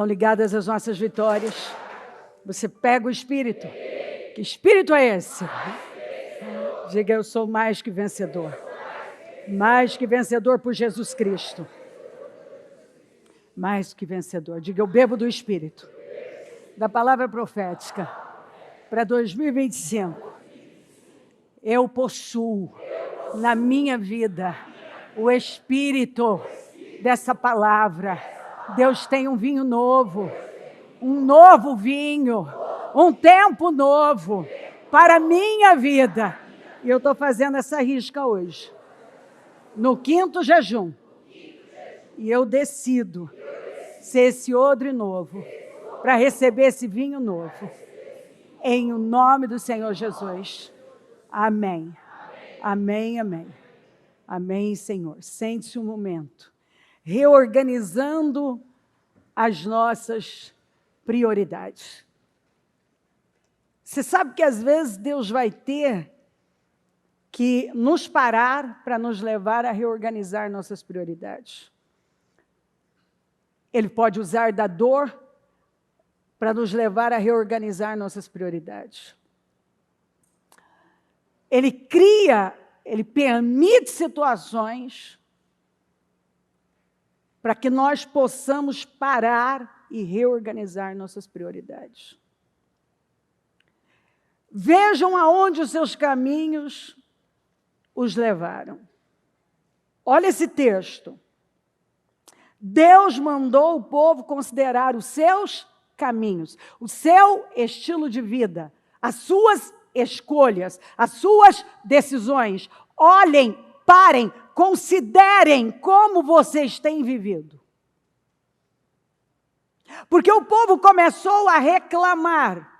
Estão ligadas as nossas vitórias. Você pega o Espírito. Que Espírito é esse? Diga, eu sou mais que vencedor. Mais que vencedor por Jesus Cristo. Mais que vencedor. Diga, eu bebo do Espírito. Da palavra profética. Para 2025. Eu possuo na minha vida o Espírito dessa palavra. Deus tem um vinho novo. Um novo vinho. Um tempo novo para a minha vida. E eu estou fazendo essa risca hoje. No 5º jejum. E eu decido ser esse odre novo para receber esse vinho novo. Em o nome do Senhor Jesus. Amém. Amém, amém. Amém, Senhor. Sente-se um momento. Reorganizando as nossas prioridades. Você sabe que às vezes Deus vai ter que nos parar para nos levar a reorganizar nossas prioridades. Ele pode usar da dor para nos levar a reorganizar nossas prioridades. Ele permite situações para que nós possamos parar e reorganizar nossas prioridades. Vejam aonde os seus caminhos os levaram. Olha esse texto. Deus mandou o povo considerar os seus caminhos, o seu estilo de vida, as suas escolhas, as suas decisões. Olhem, parem, considerem como vocês têm vivido. Porque o povo começou a reclamar.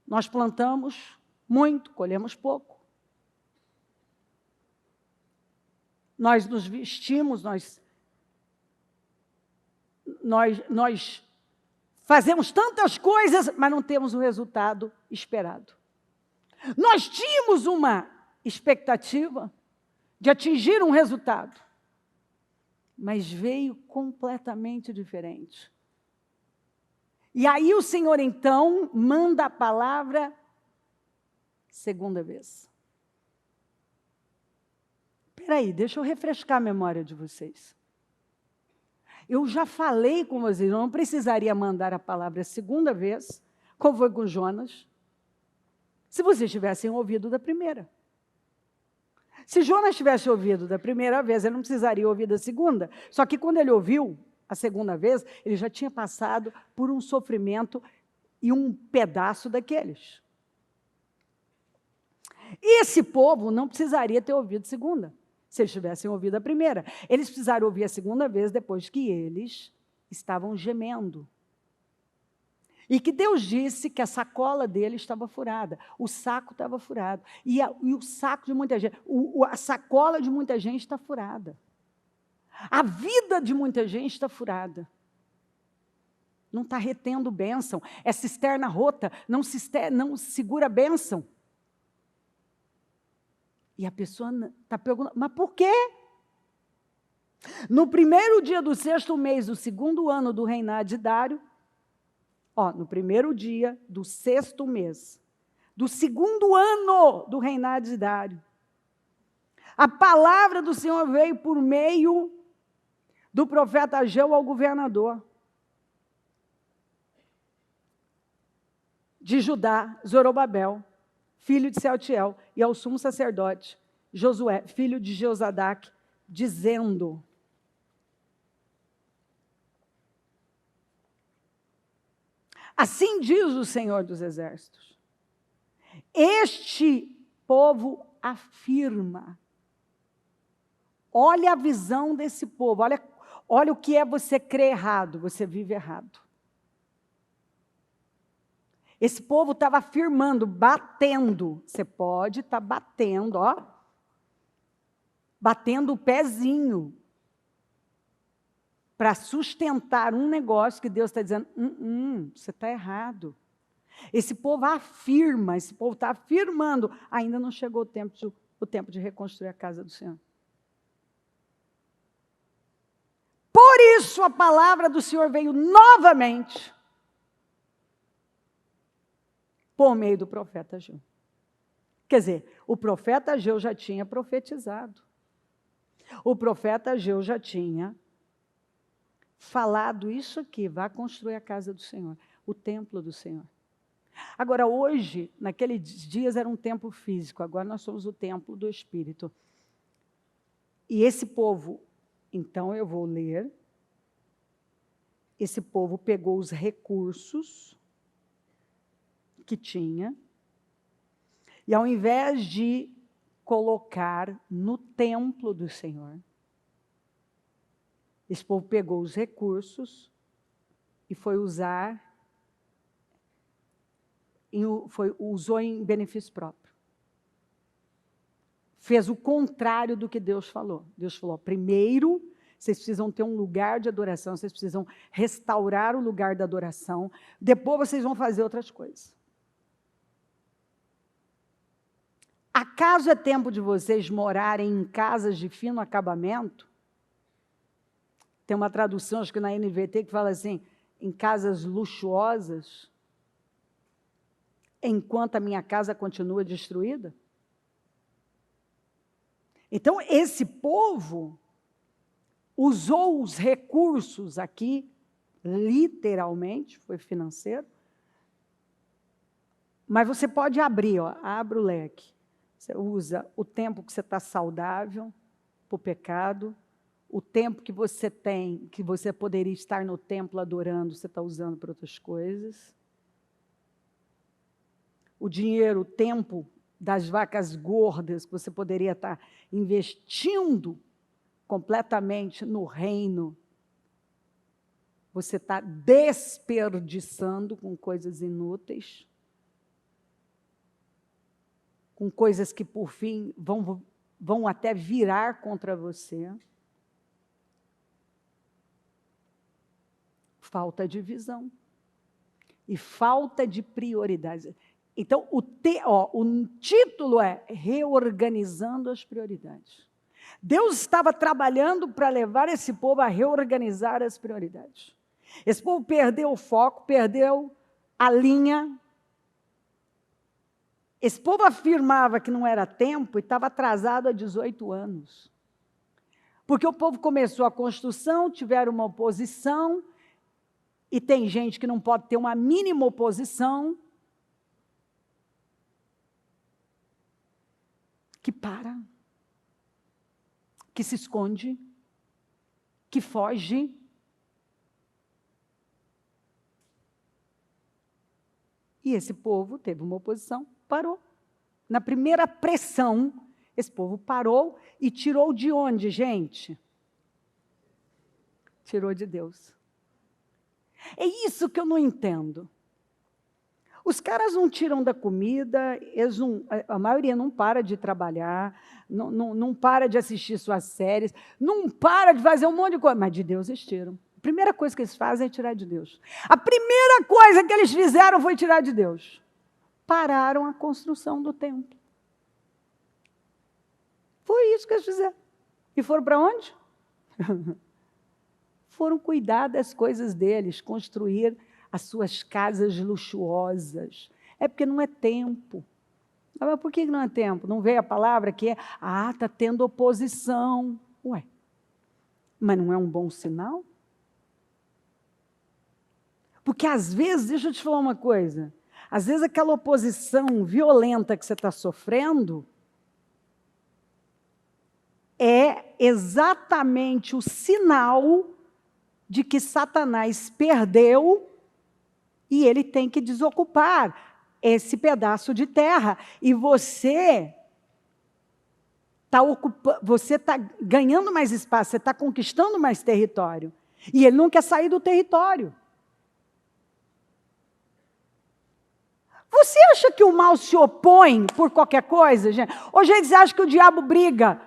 Nós plantamos muito, colhemos pouco. Nós nos vestimos, nós fazemos tantas coisas, mas não temos o resultado esperado. Nós tínhamos uma expectativa de atingir um resultado, mas veio completamente diferente. E aí o Senhor, então, manda a palavra segunda vez. Espera aí, deixa eu refrescar a memória de vocês. Eu já falei com vocês, eu não precisaria mandar a palavra segunda vez, como foi com Jonas, se vocês tivessem ouvido da primeira. Se Jonas tivesse ouvido da primeira vez, ele não precisaria ouvir da segunda. Só que quando ele ouviu a segunda vez, ele já tinha passado por um sofrimento e um pedaço daqueles. E esse povo não precisaria ter ouvido segunda, se eles tivessem ouvido a primeira. Eles precisaram ouvir a segunda vez depois que eles estavam gemendo. E que Deus disse que a sacola dele estava furada, o saco estava furado. E o saco de muita gente, a sacola de muita gente está furada. A vida de muita gente está furada. Não está retendo bênção. É cisterna rota, não segura bênção. E a pessoa está perguntando, mas por quê? No primeiro dia do 6º mês do 2º ano do reinado de Dário, no primeiro dia do 6º mês, do 2º ano do reinado de Dário, a palavra do Senhor veio por meio do profeta Ageu ao governador de Judá, Zorobabel, filho de Sealtiel, e ao sumo sacerdote, Josué, filho de Josadaque, dizendo: assim diz o Senhor dos Exércitos, este povo afirma. Olha a visão desse povo, olha o que é você crer errado, você vive errado. Esse povo estava afirmando, batendo. Você pode estar batendo, batendo o pezinho para sustentar um negócio que Deus está dizendo, você está errado. Esse povo afirma, esse povo está afirmando, ainda não chegou o tempo de reconstruir a casa do Senhor. Por isso, isso a palavra do Senhor veio novamente por meio do profeta Ageu. Quer dizer, o profeta Ageu já tinha profetizado. O profeta Ageu já tinha falado isso aqui, vai construir a casa do Senhor, o templo do Senhor. Agora, hoje, naqueles dias era um templo físico, agora nós somos o templo do Espírito. E esse povo, então eu vou ler, esse povo pegou os recursos que tinha, e ao invés de colocar no templo do Senhor, esse povo pegou os recursos e foi usar, usou em benefício próprio. Fez o contrário do que Deus falou. Deus falou, primeiro, vocês precisam ter um lugar de adoração, vocês precisam restaurar o lugar da adoração, depois vocês vão fazer outras coisas. Acaso é tempo de vocês morarem em casas de fino acabamento? Tem uma tradução, acho que na NVT, que fala assim, em casas luxuosas, enquanto a minha casa continua destruída? Então, esse povo usou os recursos aqui, literalmente, foi financeiro, mas você pode abrir, ó, abre o leque. Você usa o tempo que você está saudável para o pecado, o tempo que você tem, que você poderia estar no templo adorando, você está usando para outras coisas. O dinheiro, o tempo das vacas gordas, que você poderia estar investindo completamente no reino, você está desperdiçando com coisas inúteis, com coisas que, por fim, vão até virar contra você. Falta de visão e falta de prioridades. Então, o título é Reorganizando as Prioridades. Deus estava trabalhando para levar esse povo a reorganizar as prioridades. Esse povo perdeu o foco, perdeu a linha. Esse povo afirmava que não era tempo e estava atrasado há 18 anos. Porque o povo começou a construção, tiveram uma oposição, e tem gente que não pode ter uma mínima oposição, que para, que se esconde, que foge. E esse povo teve uma oposição, parou. Na primeira pressão, esse povo parou e tirou de onde, gente? Tirou de Deus. É isso que eu não entendo. Os caras não tiram da comida, a maioria não para de trabalhar, não para de assistir suas séries, não para de fazer um monte de coisa, mas de Deus eles tiram. A primeira coisa que eles fazem é tirar de Deus. A primeira coisa que eles fizeram foi tirar de Deus. Pararam a construção do templo. Foi isso que eles fizeram. E foram para onde? Foram cuidar das coisas deles, construir as suas casas luxuosas. É porque não é tempo. Mas por que não é tempo? Não veio a palavra que é, está tendo oposição. Ué, mas não é um bom sinal? Porque às vezes, deixa eu te falar uma coisa, às vezes aquela oposição violenta que você está sofrendo é exatamente o sinal de que Satanás perdeu e ele tem que desocupar esse pedaço de terra. E você está ganhando mais espaço, você está conquistando mais território. E ele não quer sair do território. Você acha que o mal se opõe por qualquer coisa, gente? Ou gente, você acha que o diabo briga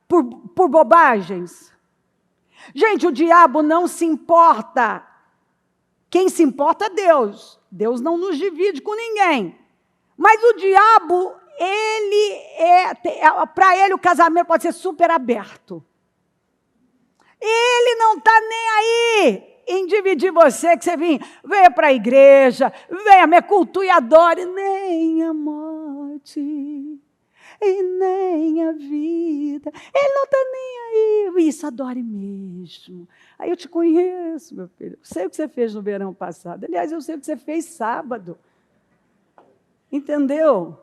por bobagens? Gente, o diabo não se importa. Quem se importa é Deus. Deus não nos divide com ninguém. Mas o diabo, para ele o casamento pode ser super aberto. Ele não está nem aí em dividir você, que você venha para a igreja, venha, me cultue e adore, nem a morte e nem a vida. Ele não está nem aí. Isso, adore mesmo. Aí eu te conheço, meu filho. Eu sei o que você fez no verão passado. Aliás, eu sei o que você fez sábado. Entendeu?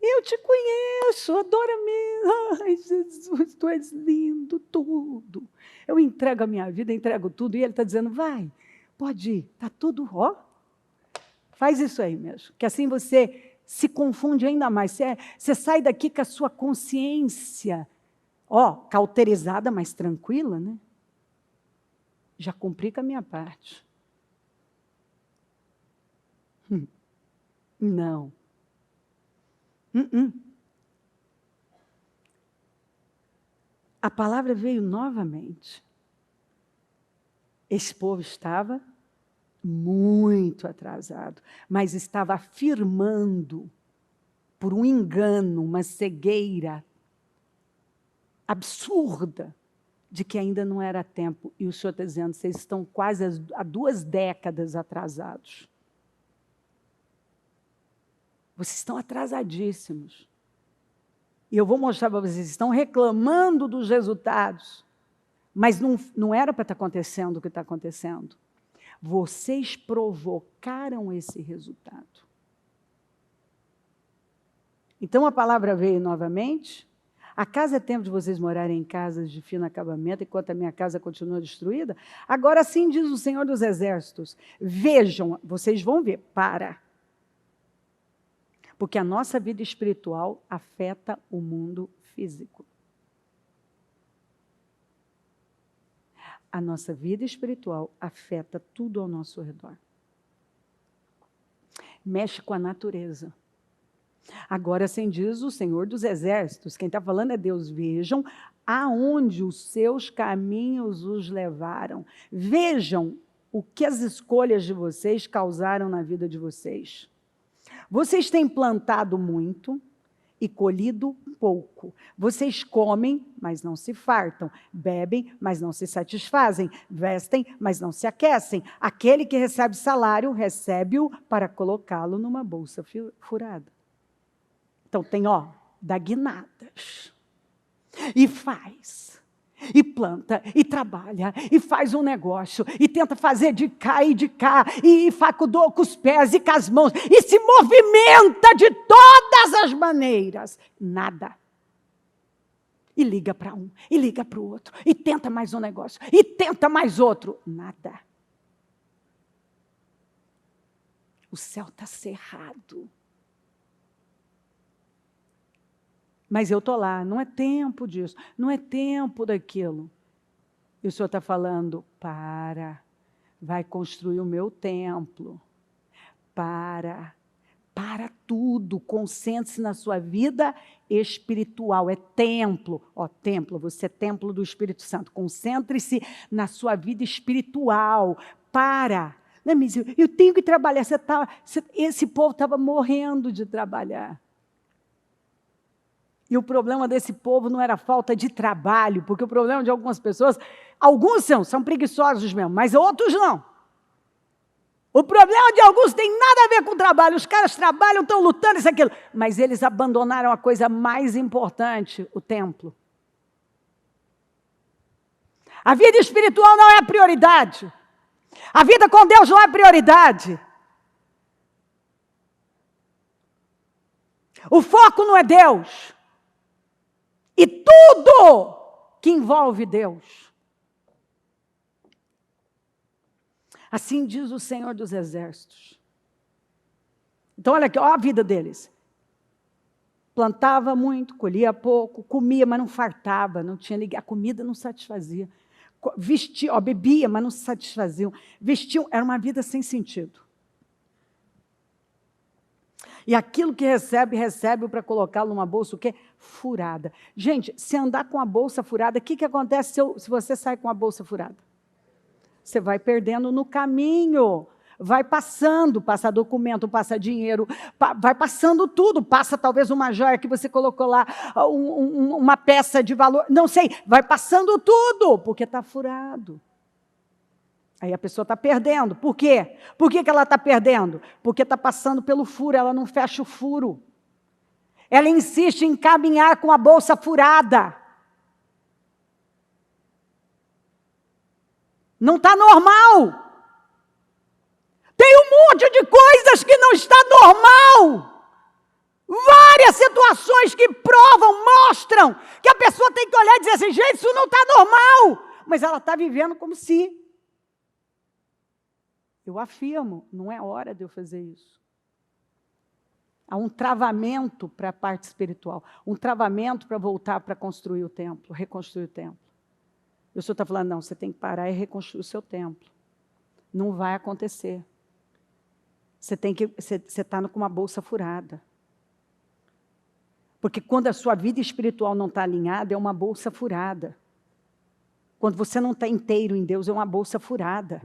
Eu te conheço, adora mesmo. Ai, Jesus, tu és lindo, tudo. Eu entrego a minha vida, entrego tudo. E ele está dizendo, vai, pode ir. Está tudo, ó. Faz isso aí mesmo. Que assim você se confunde ainda mais. Você sai daqui com a sua consciência, ó, cauterizada, mas tranquila, né? Já cumpri com a minha parte. Não. A palavra veio novamente. Esse povo estava muito atrasado, mas estava afirmando, por um engano, uma cegueira absurda, de que ainda não era tempo. E o Senhor está dizendo, vocês estão quase há 2 décadas atrasados. Vocês estão atrasadíssimos. E eu vou mostrar para vocês, estão reclamando dos resultados, mas não era para estar acontecendo o que está acontecendo. Vocês provocaram esse resultado. Então a palavra veio novamente. Acaso é tempo de vocês morarem em casas de fino acabamento, enquanto a minha casa continua destruída? Agora sim diz o Senhor dos Exércitos, vejam, vocês vão ver, porque a nossa vida espiritual afeta o mundo físico. A nossa vida espiritual afeta tudo ao nosso redor. Mexe com a natureza. Agora, assim diz o Senhor dos Exércitos, quem está falando é Deus, vejam aonde os seus caminhos os levaram. Vejam o que as escolhas de vocês causaram na vida de vocês. Vocês têm plantado muito e colhido pouco. Vocês comem, mas não se fartam. Bebem, mas não se satisfazem. Vestem, mas não se aquecem. Aquele que recebe salário, recebe-o para colocá-lo numa bolsa furada. Então tem, dá guinadas. E faz. E planta, e trabalha, e faz um negócio, e tenta fazer de cá e de cá, e facudou com os pés e com as mãos, e se movimenta de todas as maneiras. Nada. E liga para um, e liga para o outro, e tenta mais um negócio, e tenta mais outro. Nada. O céu está cerrado. Mas eu estou lá, não é tempo disso, não é tempo daquilo. E o Senhor está falando, vai construir o meu templo. Para tudo, concentre-se na sua vida espiritual, é templo. Templo, você é templo do Espírito Santo. Concentre-se na sua vida espiritual. Não, mas eu tenho que trabalhar, esse povo estava morrendo de trabalhar. E o problema desse povo não era falta de trabalho, porque o problema de algumas pessoas, alguns são preguiçosos mesmo, mas outros não. O problema de alguns tem nada a ver com o trabalho, os caras trabalham, estão lutando, isso, aquilo, mas eles abandonaram a coisa mais importante, o templo. A vida espiritual não é a prioridade. A vida com Deus não é prioridade. O foco não é Deus. E tudo que envolve Deus. Assim diz o Senhor dos Exércitos. Então, olha aqui, olha a vida deles. Plantava muito, colhia pouco, comia, mas não fartava, não tinha a comida não satisfazia. Vestia, bebia, mas não se satisfaziam. Vestiam, era uma vida sem sentido. E aquilo que recebe para colocá-lo numa bolsa, o quê? Furada. Gente, se andar com a bolsa furada, o que acontece se você sai com a bolsa furada? Você vai perdendo no caminho. Vai passando, passa documento, passa dinheiro, vai passando tudo, passa talvez uma joia que você colocou lá, uma peça de valor, não sei, vai passando tudo, porque está furado. Aí a pessoa está perdendo. Por quê? Por que ela está perdendo? Porque está passando pelo furo, ela não fecha o furo. Ela insiste em caminhar com a bolsa furada. Não está normal. Tem um monte de coisas que não está normal. Várias situações que provam, mostram, que a pessoa tem que olhar e dizer assim, gente, isso não está normal. Mas ela está vivendo como se... Eu afirmo, não é hora de eu fazer isso. Há um travamento para a parte espiritual, um travamento para voltar para construir o templo, reconstruir o templo. E o Senhor está falando, não, você tem que parar e reconstruir o seu templo. Não vai acontecer. Você está com uma bolsa furada. Porque quando a sua vida espiritual não está alinhada, é uma bolsa furada. Quando você não está inteiro em Deus, é uma bolsa furada.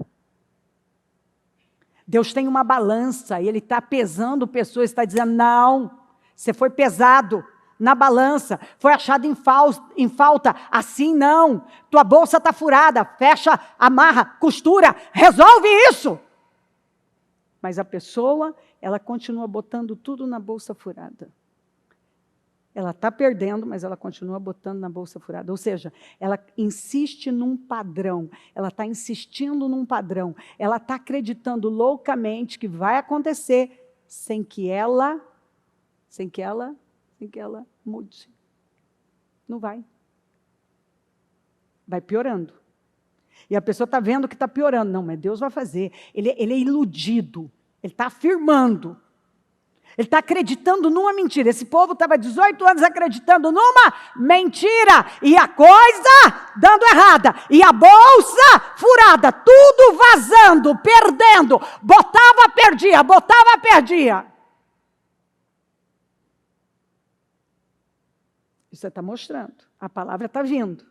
Deus tem uma balança, e Ele está pesando pessoas, está dizendo, não, você foi pesado na balança, foi achado em falta, assim não, tua bolsa está furada, fecha, amarra, costura, resolve isso. Mas a pessoa, ela continua botando tudo na bolsa furada. Ela está perdendo, mas ela continua botando na bolsa furada. Ou seja, ela insiste num padrão, ela está insistindo num padrão, ela está acreditando loucamente que vai acontecer sem que ela mude. Não vai. Vai piorando. E a pessoa está vendo que está piorando. Não, mas Deus vai fazer. Ele é iludido, ele está afirmando. Ele está acreditando numa mentira. Esse povo estava 18 anos acreditando numa mentira. E a coisa dando errada. E a bolsa furada. Tudo vazando, perdendo. Botava, perdia, botava, perdia. Isso está mostrando. A palavra está vindo.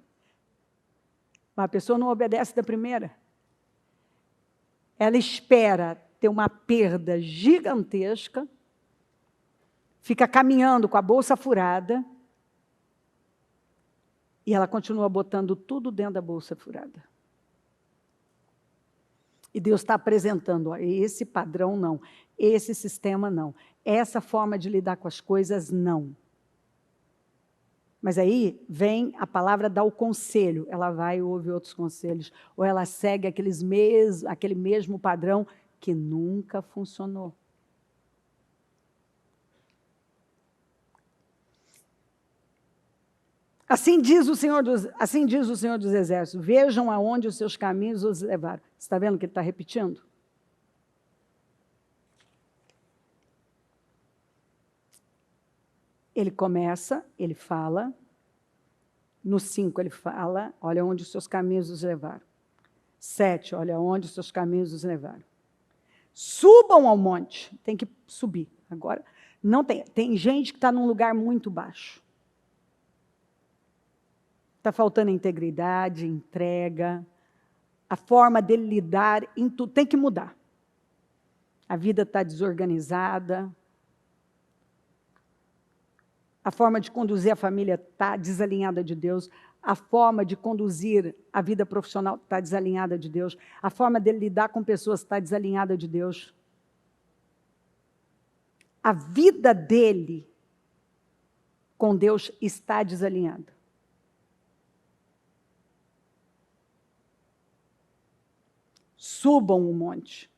Mas a pessoa não obedece da primeira. Ela espera ter uma perda gigantesca. Fica caminhando com a bolsa furada e ela continua botando tudo dentro da bolsa furada. E Deus está apresentando, ó, esse padrão não, esse sistema não, essa forma de lidar com as coisas não. Mas aí vem a palavra dar o conselho, ela vai e ouve outros conselhos, ou ela segue aquele mesmo padrão que nunca funcionou. Assim diz o Senhor dos Exércitos, vejam aonde os seus caminhos os levaram. Você está vendo que ele está repetindo? Ele começa, ele fala, no 5 ele fala, olha onde os seus caminhos os levaram. 7, olha onde os seus caminhos os levaram. Subam ao monte, tem que subir. Agora, não tem gente que está num lugar muito baixo. Está faltando integridade, entrega, a forma dele lidar em tudo tem que mudar. A vida está desorganizada, a forma de conduzir a família está desalinhada de Deus, a forma de conduzir a vida profissional está desalinhada de Deus, a forma dele lidar com pessoas está desalinhada de Deus. A vida dele com Deus está desalinhada. Subam o monte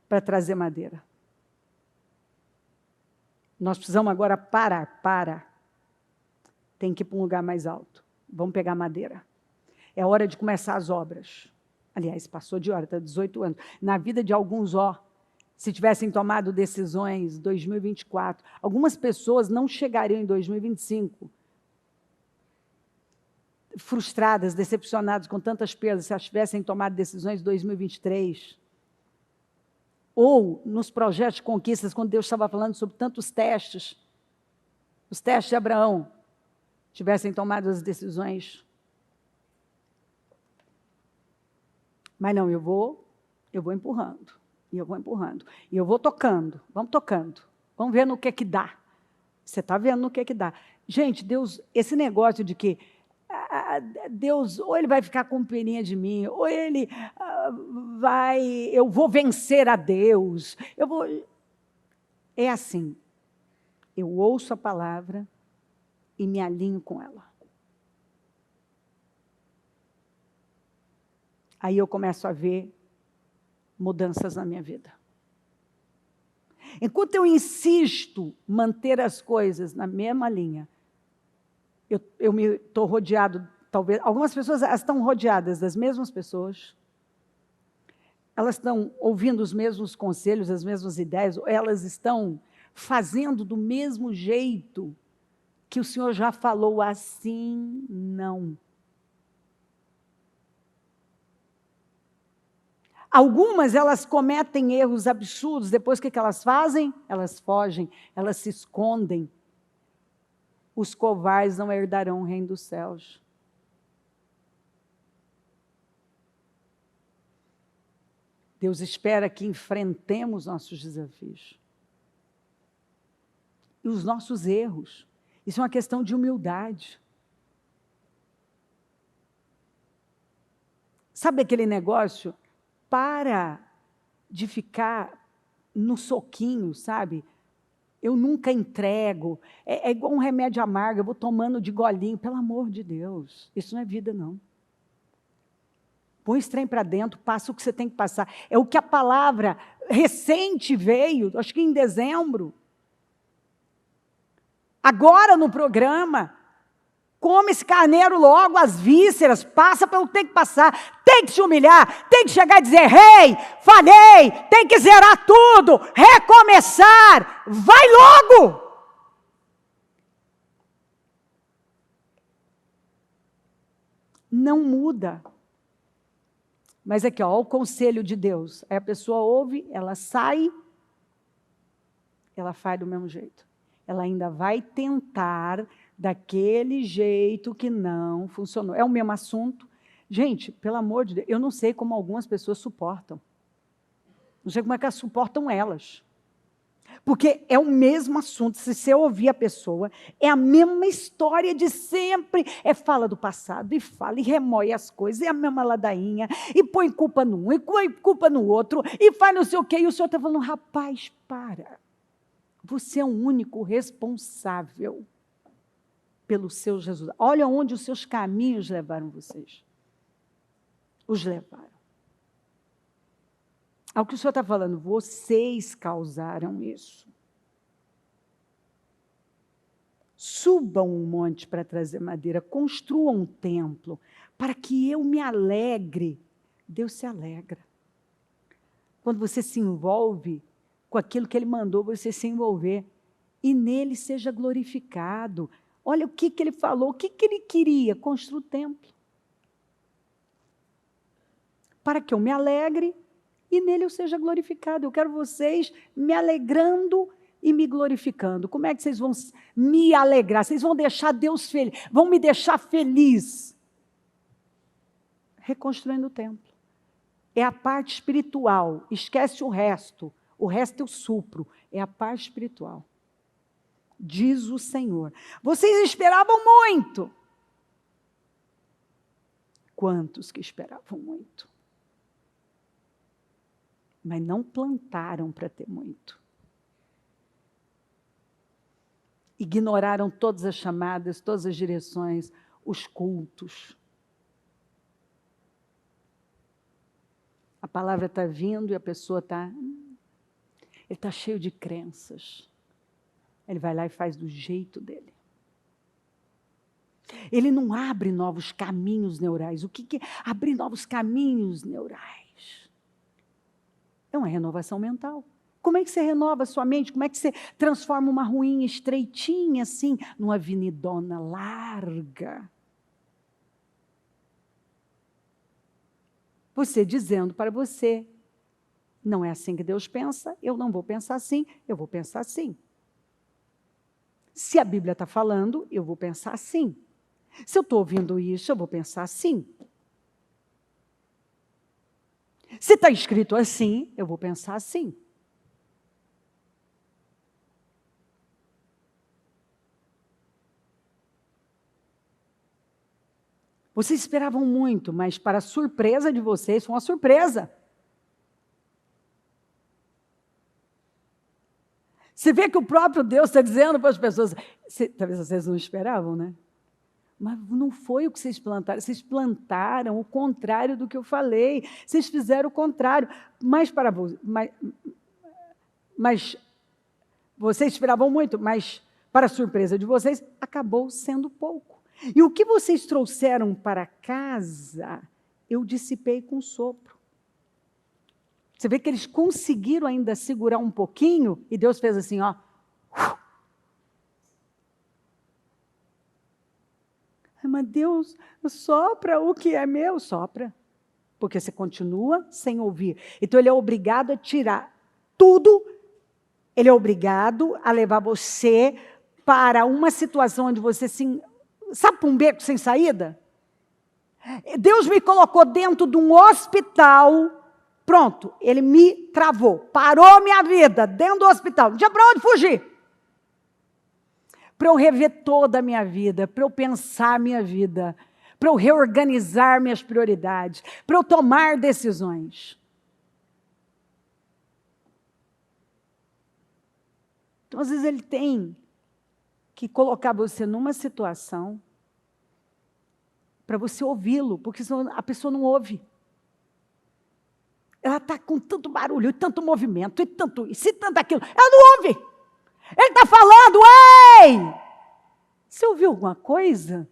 para trazer madeira. Nós precisamos agora parar. Tem que ir para um lugar mais alto. Vamos pegar madeira. É hora de começar as obras. Aliás, passou de hora, está 18 anos. Na vida de alguns, se tivessem tomado decisões em 2024, algumas pessoas não chegariam em 2025 frustradas, decepcionadas com tantas perdas, se elas tivessem tomado decisões em 2023. Ou nos projetos de conquistas, quando Deus estava falando sobre tantos testes, os testes de Abraão, tivessem tomado as decisões. Mas não, eu vou empurrando. E eu vou empurrando. E eu vou tocando. Vamos tocando. Vamos ver no que dá. Você está vendo no que dá. Gente, Deus, esse negócio de que Deus, ou ele vai ficar com peninha de mim, ou ele eu vou vencer a Deus. É assim. Eu ouço a palavra e me alinho com ela. Aí eu começo a ver mudanças na minha vida. Enquanto eu insisto em manter as coisas na mesma linha, eu me estou rodeado, talvez, algumas pessoas estão rodeadas das mesmas pessoas, elas estão ouvindo os mesmos conselhos, as mesmas ideias, elas estão fazendo do mesmo jeito que o Senhor já falou, assim não. Algumas, elas cometem erros absurdos, depois o que elas fazem? Elas fogem, elas se escondem. Os covardes não herdarão o reino dos céus. Deus espera que enfrentemos nossos desafios. E os nossos erros. Isso é uma questão de humildade. Sabe aquele negócio? Para de ficar no soquinho, sabe? Eu nunca entrego. É igual um remédio amargo, eu vou tomando de golinho. Pelo amor de Deus, isso não é vida, não. Põe esse trem para dentro, passa o que você tem que passar. É o que a palavra recente veio, acho que em dezembro. Agora no programa, come esse carneiro logo, as vísceras, passa pelo que tem que passar, tem que se humilhar, tem que chegar e dizer, rei, falhei, tem que zerar tudo, recomeçar, vai logo! Não muda. Mas aqui, ó, o conselho de Deus. Aí a pessoa ouve, ela sai, ela faz do mesmo jeito. Ela ainda vai tentar daquele jeito que não funcionou. É o mesmo assunto. Gente, pelo amor de Deus, eu não sei como algumas pessoas suportam. Não sei como é que elas suportam elas. Porque é o mesmo assunto, se você ouvir a pessoa, é a mesma história de sempre. Fala do passado, e fala, e remoe as coisas, é a mesma ladainha, e põe culpa num, e põe culpa no outro, e faz não sei o quê, e o senhor está falando, rapaz, para. Você é o único responsável pelos seus resultados. Olha onde os seus caminhos levaram vocês. Os levaram. Ao que o Senhor está falando, vocês causaram isso. Subam um monte para trazer madeira, construam um templo, para que eu me alegre. Deus se alegra. Quando você se envolve com aquilo que Ele mandou você se envolver, e nele seja glorificado. Olha o que Ele falou, o que Ele queria? Construir o templo. Para que eu me alegre, e nele eu seja glorificado. Eu quero vocês me alegrando e me glorificando. Como é que vocês vão me alegrar? Vocês vão deixar Deus feliz, vão me deixar feliz. Reconstruindo o templo. É a parte espiritual, esquece o resto eu supro, é a parte espiritual. Diz o Senhor. Vocês esperavam muito. Quantos que esperavam muito? Mas não plantaram para ter muito. Ignoraram todas as chamadas, todas as direções, os cultos. A palavra está vindo e a pessoa está... Ele está cheio de crenças. Ele vai lá e faz do jeito dele. Ele não abre novos caminhos neurais. O que é abrir novos caminhos neurais? É uma renovação mental. Como é que você renova a sua mente? Como é que você transforma uma ruinha estreitinha assim, numa avenidona larga? Você dizendo para você, não é assim que Deus pensa, eu não vou pensar assim, eu vou pensar assim. Se a Bíblia está falando, eu vou pensar assim. Se eu estou ouvindo isso, eu vou pensar assim. Se está escrito assim, eu vou pensar assim. Vocês esperavam muito, mas para a surpresa de vocês, foi uma surpresa. Você vê que o próprio Deus está dizendo para as pessoas, talvez vocês não esperavam, né? Mas não foi o que vocês plantaram o contrário do que eu falei, vocês fizeram o contrário, mas vocês esperavam muito, mas para a surpresa de vocês, acabou sendo pouco. E o que vocês trouxeram para casa, eu dissipei com sopro. Você vê que eles conseguiram ainda segurar um pouquinho, e Deus fez assim, ó. Mas Deus, sopra o que é meu, sopra. Porque você continua sem ouvir. Então ele é obrigado a tirar tudo, ele é obrigado a levar você para uma situação onde você se... Sabe para um beco sem saída? Deus me colocou dentro de um hospital, pronto, ele me travou, parou minha vida dentro do hospital, não tinha para onde fugir. Para eu rever toda a minha vida, para eu pensar a minha vida, para eu reorganizar minhas prioridades, para eu tomar decisões. Então, às vezes ele tem que colocar você numa situação para você ouvi-lo, porque senão a pessoa não ouve. Ela está com tanto barulho, e tanto movimento, e tanto isso, e tanto aquilo. Ela não ouve. Ele está falando, ei! Você ouviu alguma coisa?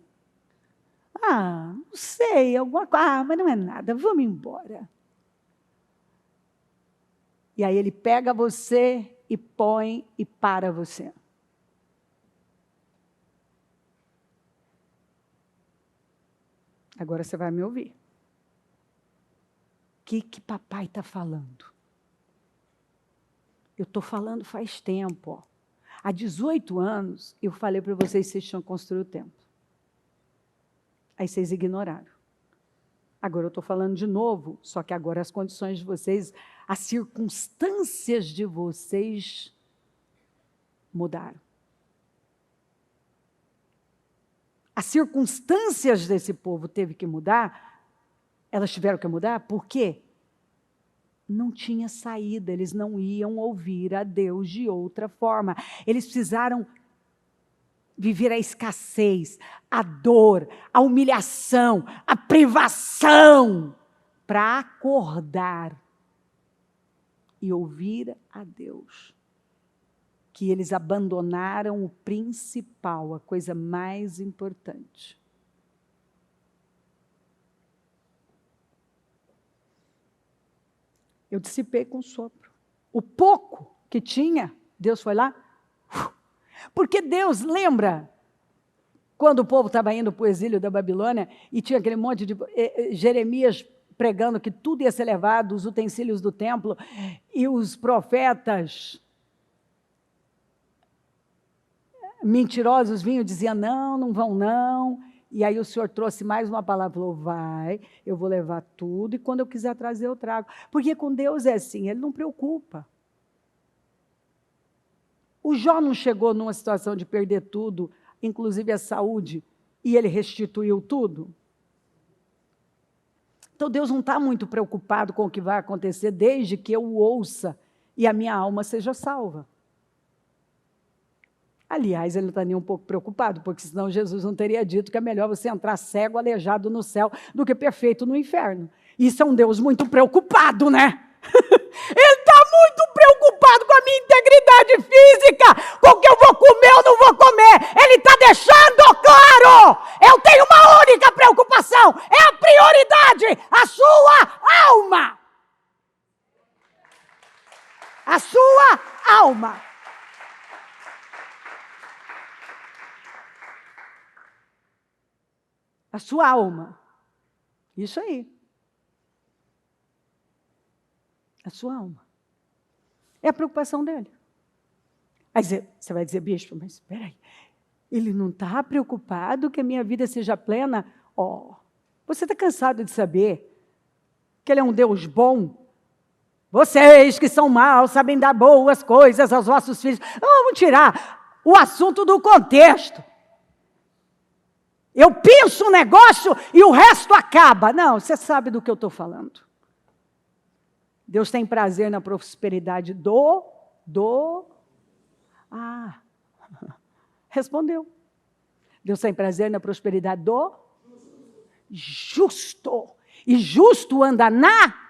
Ah, não sei, alguma coisa. Ah, mas não é nada, vamos embora. E aí ele pega você e põe e para você. Agora você vai me ouvir. O que papai está falando? Eu estou falando faz tempo. Ó. Há 18 anos, eu falei para vocês que vocês tinham que construir o templo. Aí vocês ignoraram. Agora eu estou falando de novo, só que agora as condições de vocês, as circunstâncias de vocês mudaram. As circunstâncias desse povo teve que mudar, elas tiveram que mudar, por quê? Não tinha saída, eles não iam ouvir a Deus de outra forma. Eles precisaram viver a escassez, a dor, a humilhação, a privação, para acordar e ouvir a Deus. Que eles abandonaram o principal, a coisa mais importante. Eu dissipei com sopro. O pouco que tinha, Deus foi lá. Porque Deus, lembra, quando o povo estava indo para o exílio da Babilônia, e tinha aquele monte de... Jeremias pregando que tudo ia ser levado, os utensílios do templo, e os profetas mentirosos vinham e diziam, não vão não. E aí o Senhor trouxe mais uma palavra, falou, vai, eu vou levar tudo, e quando eu quiser trazer, eu trago. Porque com Deus é assim, Ele não preocupa. O Jó não chegou numa situação de perder tudo, inclusive a saúde, e ele restituiu tudo? Então Deus não está muito preocupado com o que vai acontecer, desde que eu o ouça e a minha alma seja salva. Aliás, ele não está nem um pouco preocupado, porque senão Jesus não teria dito que é melhor você entrar cego, aleijado no céu, do que perfeito no inferno. Isso é um Deus muito preocupado, né? Ele está muito preocupado com a minha integridade física, com o que eu vou comer ou não vou comer. Ele está deixando claro, eu tenho uma única preocupação, é a prioridade, a sua alma. A sua alma. A sua alma. Isso aí. A sua alma. É a preocupação dele. Aí você vai dizer, bispo, mas espera aí, ele não está preocupado que a minha vida seja plena? Você está cansado de saber que ele é um Deus bom, Vocês que são maus sabem dar boas coisas aos vossos filhos. Vamos tirar o assunto do contexto. Eu penso um negócio e o resto acaba. Não, você sabe do que eu estou falando. Deus tem prazer na prosperidade respondeu. Deus tem prazer na prosperidade do justo. E justo anda na...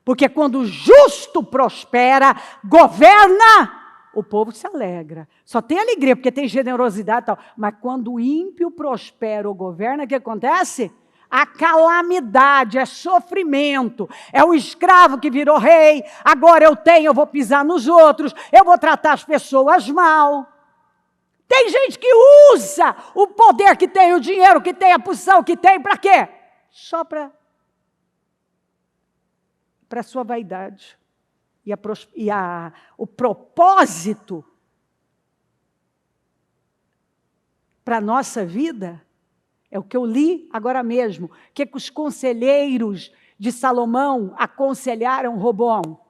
Porque quando o justo prospera, governa, o povo se alegra. Só tem alegria, porque tem generosidade e tal. Mas quando o ímpio prospera ou governa, o que acontece? A calamidade, é sofrimento. É o escravo que virou rei. Agora eu vou pisar nos outros. Eu vou tratar as pessoas mal. Tem gente que usa o poder que tem, o dinheiro que tem, a posição que tem, para quê? Só para a sua vaidade. O propósito para a nossa vida é o que eu li agora mesmo. O que os conselheiros de Salomão aconselharam Roboão?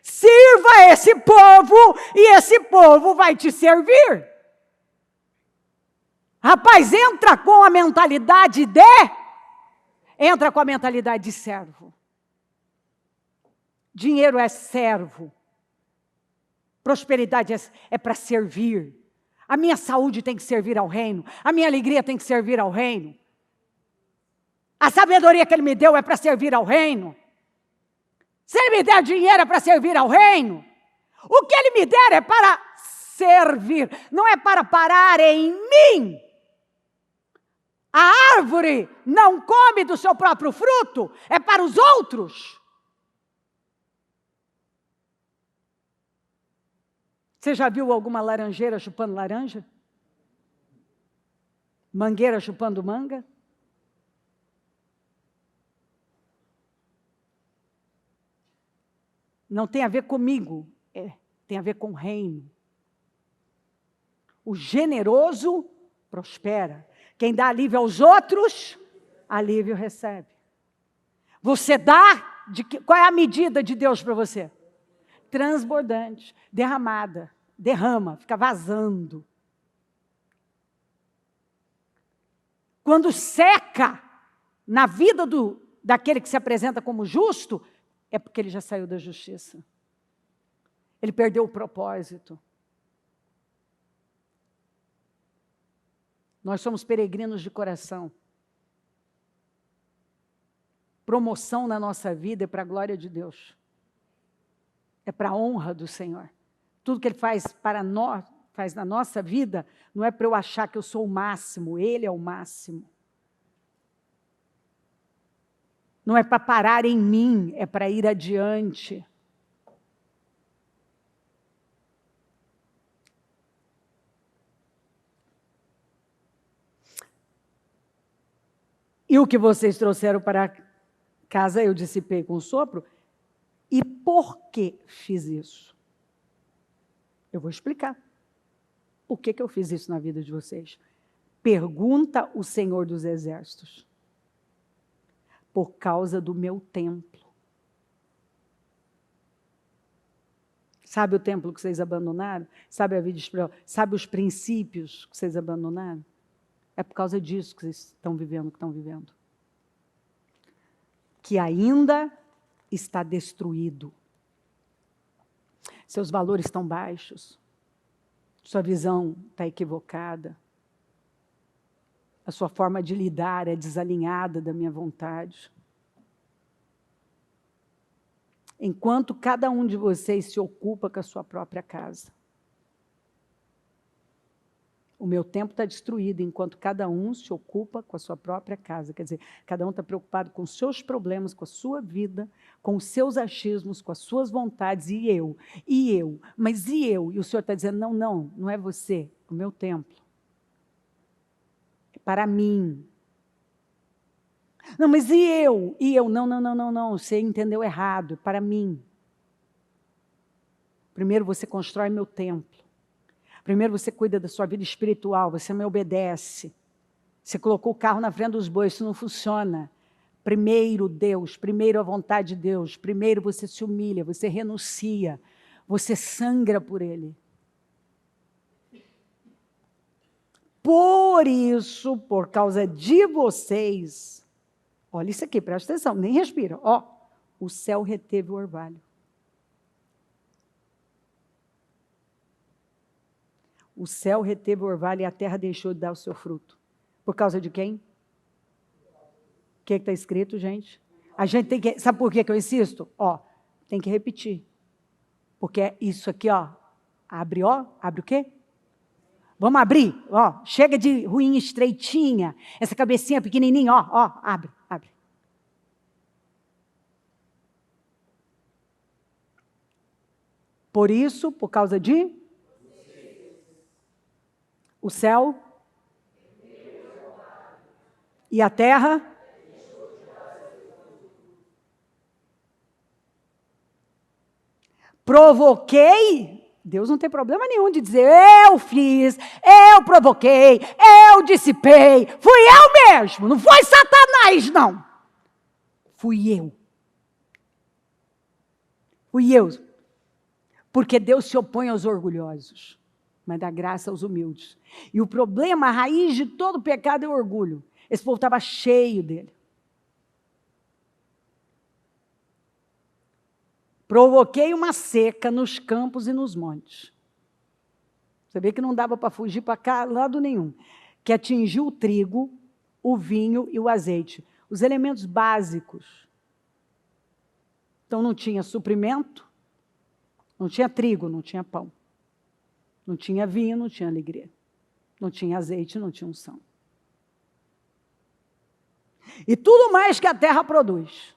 Sirva esse povo e esse povo vai te servir. Rapaz, entra com a mentalidade de servo. Dinheiro é servo. Prosperidade é para servir. A minha saúde tem que servir ao reino. A minha alegria tem que servir ao reino. A sabedoria que Ele me deu é para servir ao reino. Se Ele me der dinheiro é para servir ao reino. O que Ele me der é para servir. Não é para parar em mim. A árvore não come do seu próprio fruto. É para os outros. Você já viu alguma laranjeira chupando laranja? Mangueira chupando manga? Não tem a ver comigo, tem a ver com o reino. O generoso prospera. Quem dá alívio aos outros, alívio recebe. Você dá, qual é a medida de Deus para você? Transbordante, derramada, derrama, fica vazando. Quando seca na vida daquele que se apresenta como justo, é porque ele já saiu da justiça. Ele perdeu o propósito. Nós somos peregrinos de coração. Promoção na nossa vida é para a glória de Deus. É para a honra do Senhor. Tudo que Ele faz para nós, faz na nossa vida, não é para eu achar que eu sou o máximo, Ele é o máximo. Não é para parar em mim, é para ir adiante. E o que vocês trouxeram para casa, eu dissipei com sopro. E por que fiz isso? Eu vou explicar. Por que eu fiz isso na vida de vocês? Pergunta o Senhor dos Exércitos. Por causa do meu templo. Sabe o templo que vocês abandonaram? Sabe a vida espiritual? Sabe os princípios que vocês abandonaram? É por causa disso que vocês estão vivendo o que estão vivendo. Que ainda está destruído. Seus valores estão baixos. Sua visão está equivocada. A sua forma de lidar é desalinhada da minha vontade. Enquanto cada um de vocês se ocupa com a sua própria casa. O meu tempo está destruído, enquanto cada um se ocupa com a sua própria casa. Quer dizer, cada um está preocupado com os seus problemas, com a sua vida, com os seus achismos, com as suas vontades, e eu, mas e eu? E o Senhor está dizendo, não é você, o meu templo. É para mim. Não, mas e eu? Não, você entendeu errado, é para mim. Primeiro você constrói meu templo. Primeiro você cuida da sua vida espiritual, você me obedece. Você colocou o carro na frente dos bois, isso não funciona. Primeiro Deus, primeiro a vontade de Deus, primeiro você se humilha, você renuncia, você sangra por Ele. Por isso, por causa de vocês, olha isso aqui, presta atenção, nem respira, o céu reteve o orvalho. O céu reteve o orvalho e a terra deixou de dar o seu fruto. Por causa de quem? O que está escrito, gente? A gente tem que... Sabe por que eu insisto? Tem que repetir. Porque isso aqui, abre o quê? Vamos abrir, chega de ruim estreitinha, essa cabecinha pequenininha, abre. Por isso, por causa de... O céu e a terra provoquei. Deus não tem problema nenhum de dizer, eu fiz, eu provoquei, eu dissipei, fui eu mesmo, não foi Satanás, não. Fui eu. Porque Deus se opõe aos orgulhosos, mas dá graça aos humildes. E o problema, a raiz de todo pecado é o orgulho. Esse povo estava cheio dele. Provoquei uma seca nos campos e nos montes. Você vê que não dava para fugir para lado nenhum. Que atingiu o trigo, o vinho e o azeite. Os elementos básicos. Então não tinha suprimento, não tinha trigo, não tinha pão. Não tinha vinho, não tinha alegria. Não tinha azeite, não tinha unção. E tudo mais que a terra produz.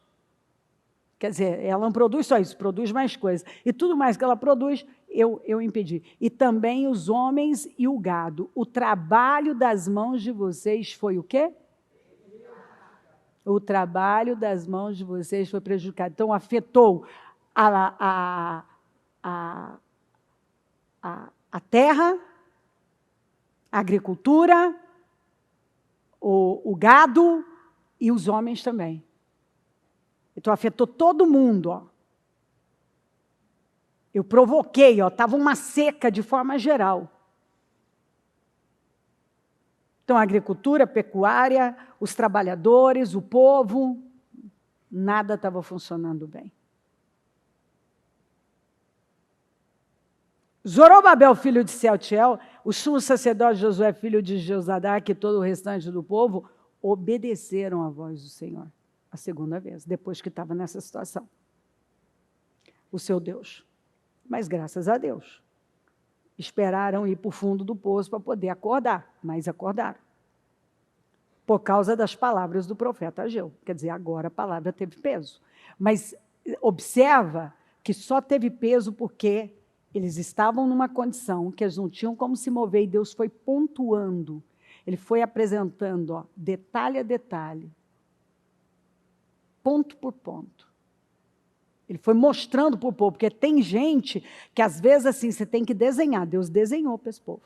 Quer dizer, ela não produz só isso, produz mais coisas. E tudo mais que ela produz, eu impedi. E também os homens e o gado. O trabalho das mãos de vocês foi o quê? O trabalho das mãos de vocês foi prejudicado. Então, afetou a terra, a agricultura, o gado e os homens também. Então, afetou todo mundo. Eu provoquei, estava uma seca de forma geral. Então, a agricultura, a pecuária, os trabalhadores, o povo, nada estava funcionando bem. Zorobabel, filho de Sealtiel, o sumo sacerdote Josué, filho de Josadaque, e todo o restante do povo, obedeceram à voz do Senhor, a segunda vez, depois que estava nessa situação. O seu Deus. Mas graças a Deus, esperaram ir para o fundo do poço para poder acordar, mas acordaram. Por causa das palavras do profeta Ageu. Quer dizer, agora a palavra teve peso. Mas observa que só teve peso porque eles estavam numa condição que eles não tinham como se mover e Deus foi pontuando. Ele foi apresentando, detalhe a detalhe, ponto por ponto. Ele foi mostrando para o povo, porque tem gente que às vezes assim, você tem que desenhar. Deus desenhou para esse povo.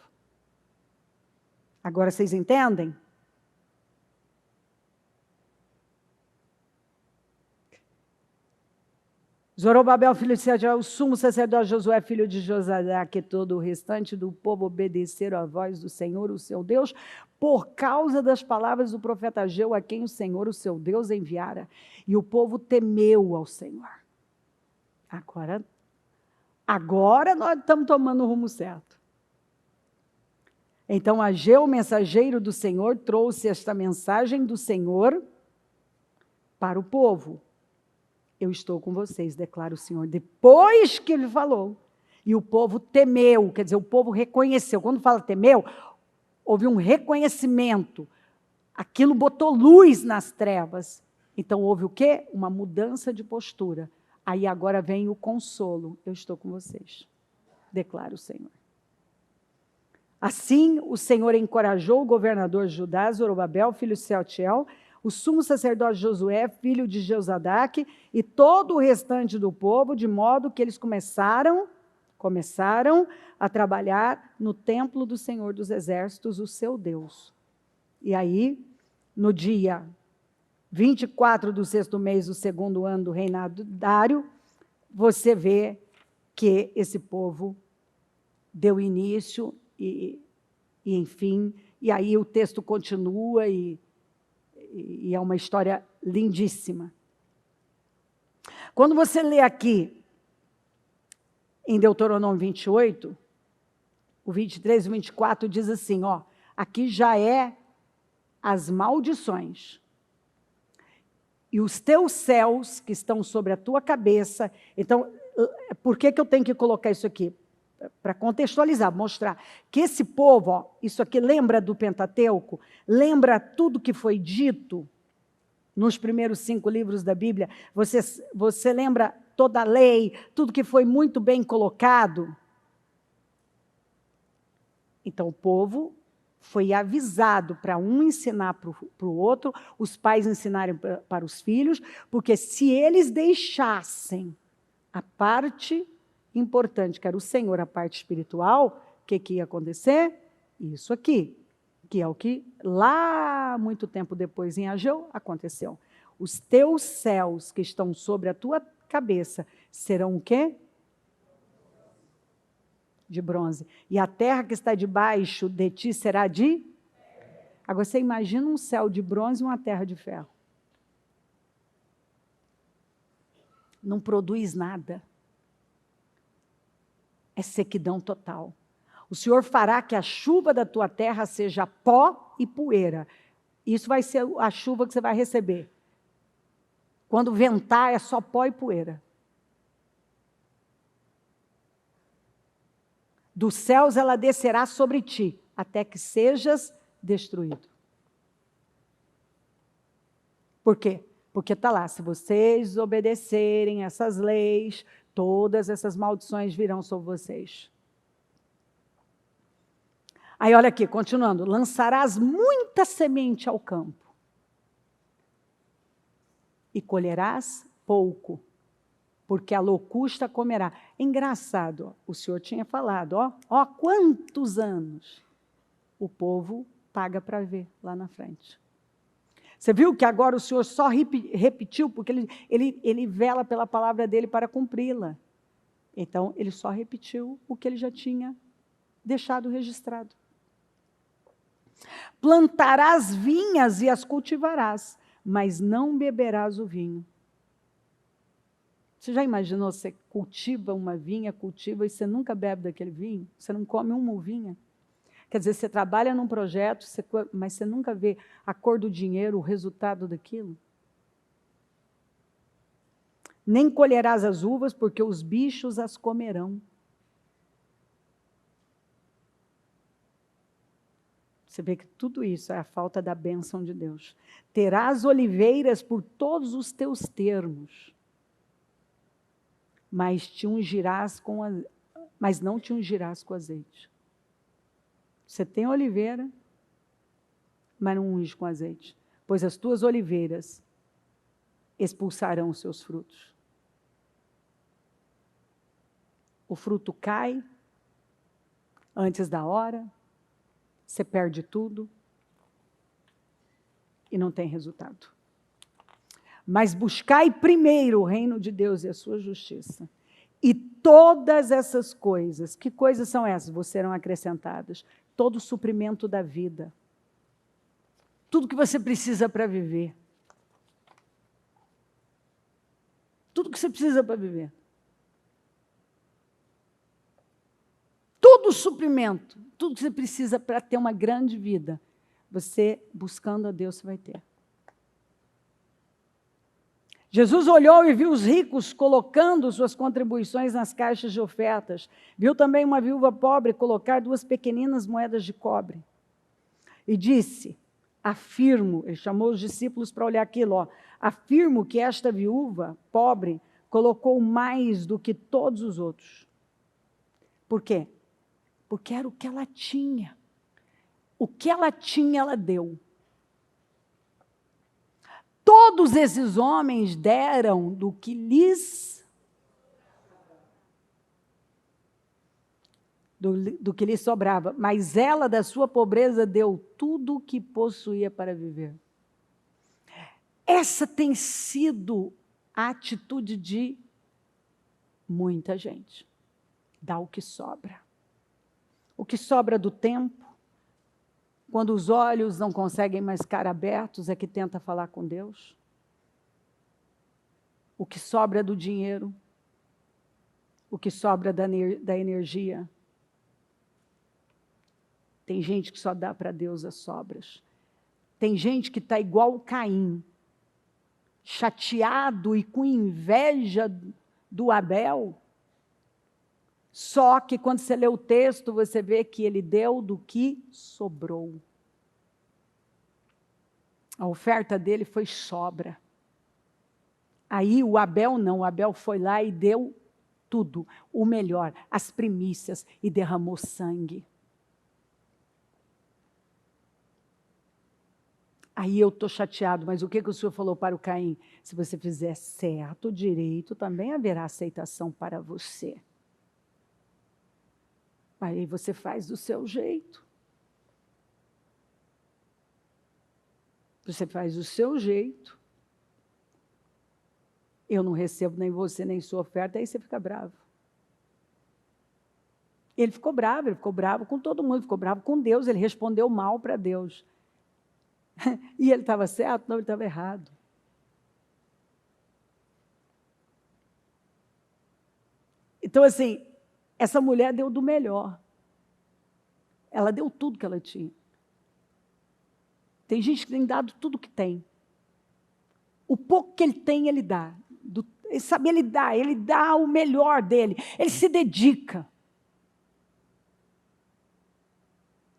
Agora vocês entendem? Zorobabel, filho de Sealtiel, o sumo sacerdote Josué, filho de Josadaque, e todo o restante do povo obedeceram à voz do Senhor, o seu Deus, por causa das palavras do profeta Ageu, a quem o Senhor, o seu Deus, enviara. E o povo temeu ao Senhor. Agora nós estamos tomando o rumo certo. Então Ageu, o mensageiro do Senhor, trouxe esta mensagem do Senhor para o povo. Eu estou com vocês, declara o Senhor. Depois que ele falou, e o povo temeu, quer dizer, o povo reconheceu. Quando fala temeu, houve um reconhecimento. Aquilo botou luz nas trevas. Então houve o quê? Uma mudança de postura. Aí agora vem o consolo. Eu estou com vocês, declara o Senhor. Assim, o Senhor encorajou o governador de Judá, Zorobabel, filho de Sealtiel, o sumo sacerdote Josué, filho de Josadaque, e todo o restante do povo, de modo que eles começaram a trabalhar no templo do Senhor dos Exércitos, o seu Deus. E aí, no dia 24 do 6º mês do 2º ano do reinado de Dário, você vê que esse povo deu início e enfim, e aí o texto continua e é uma história lindíssima. Quando você lê aqui, em Deuteronômio 28, o 23 e o 24 diz assim, ó, aqui já é as maldições. E os teus céus que estão sobre a tua cabeça. Então, por que eu tenho que colocar isso aqui? Para contextualizar, mostrar que esse povo, ó, isso aqui lembra do Pentateuco, lembra tudo que foi dito nos primeiros 5 livros da Bíblia, você lembra toda a lei, tudo que foi muito bem colocado? Então, o povo foi avisado para um ensinar para o outro, os pais ensinarem para os filhos, porque se eles deixassem a parte importante, que era o Senhor, a parte espiritual, o que ia acontecer? Isso aqui, que é o que lá, muito tempo depois, em Ageu, aconteceu. Os teus céus que estão sobre a tua cabeça serão o quê? De bronze. E a terra que está debaixo de ti será de? Agora, você imagina um céu de bronze e uma terra de ferro. Não produz nada. É sequidão total. O Senhor fará que a chuva da tua terra seja pó e poeira. Isso vai ser a chuva que você vai receber. Quando ventar, é só pó e poeira. Dos céus ela descerá sobre ti, até que sejas destruído. Por quê? Porque está lá, se vocês obedecerem essas leis, todas essas maldições virão sobre vocês. Aí olha aqui, continuando, lançarás muita semente ao campo e colherás pouco, porque a locusta comerá. Engraçado, ó, o Senhor tinha falado, ó, quantos anos o povo paga para ver lá na frente. Você viu que agora o Senhor só repetiu, porque ele vela pela palavra dele para cumpri-la. Então, ele só repetiu o que ele já tinha deixado registrado. Plantarás vinhas e as cultivarás, mas não beberás o vinho. Você já imaginou, você cultiva uma vinha, cultiva, e você nunca bebe daquele vinho? Você não come uma uvinha? Quer dizer, você trabalha num projeto, mas você nunca vê a cor do dinheiro, o resultado daquilo? Nem colherás as uvas, porque os bichos as comerão. Você vê que tudo isso é a falta da bênção de Deus. Terás oliveiras por todos os teus termos, mas não te ungirás com azeite. Você tem oliveira, mas não unge com azeite, pois as tuas oliveiras expulsarão os seus frutos. O fruto cai antes da hora, você perde tudo e não tem resultado. Mas buscai primeiro o reino de Deus e a sua justiça. E todas essas coisas, que coisas são essas? Vos serão acrescentadas. Todo o suprimento da vida. Tudo que você precisa para viver. Tudo que você precisa para viver. Todo o suprimento, tudo que você precisa para ter uma grande vida, você, buscando a Deus, você vai ter. Jesus olhou e viu os ricos colocando suas contribuições nas caixas de ofertas. Viu também uma viúva pobre colocar 2 pequeninas moedas de cobre. E disse, afirmo, ele chamou os discípulos para olhar aquilo, ó, afirmo que esta viúva pobre colocou mais do que todos os outros. Por quê? Porque era o que ela tinha. O que ela tinha, ela deu. Todos esses homens deram do que lhes sobrava, mas ela da sua pobreza deu tudo o que possuía para viver. Essa tem sido a atitude de muita gente. Dá o que sobra. O que sobra do tempo, quando os olhos não conseguem mais ficar abertos, é que tenta falar com Deus. O que sobra do dinheiro, o que sobra da energia. Tem gente que só dá para Deus as sobras. Tem gente que está igual o Caim, chateado e com inveja do Abel. Só que quando você lê o texto, você vê que ele deu do que sobrou. A oferta dele foi sobra. Aí o Abel não, o Abel foi lá e deu tudo, o melhor, as primícias, e derramou sangue. Aí eu estou chateado, mas o que o Senhor falou para o Caim? Se você fizer certo, direito, também haverá aceitação para você. Aí você faz do seu jeito. Você faz do seu jeito. Eu não recebo nem você, nem sua oferta, aí você fica bravo. Ele ficou bravo com todo mundo, ficou bravo com Deus, ele respondeu mal para Deus. E ele estava certo? Não, ele estava errado. Então, assim, essa mulher deu do melhor. Ela deu tudo que ela tinha. Tem gente que tem dado tudo que tem. O pouco que ele tem, ele dá. Ele dá o melhor dele. Ele se dedica.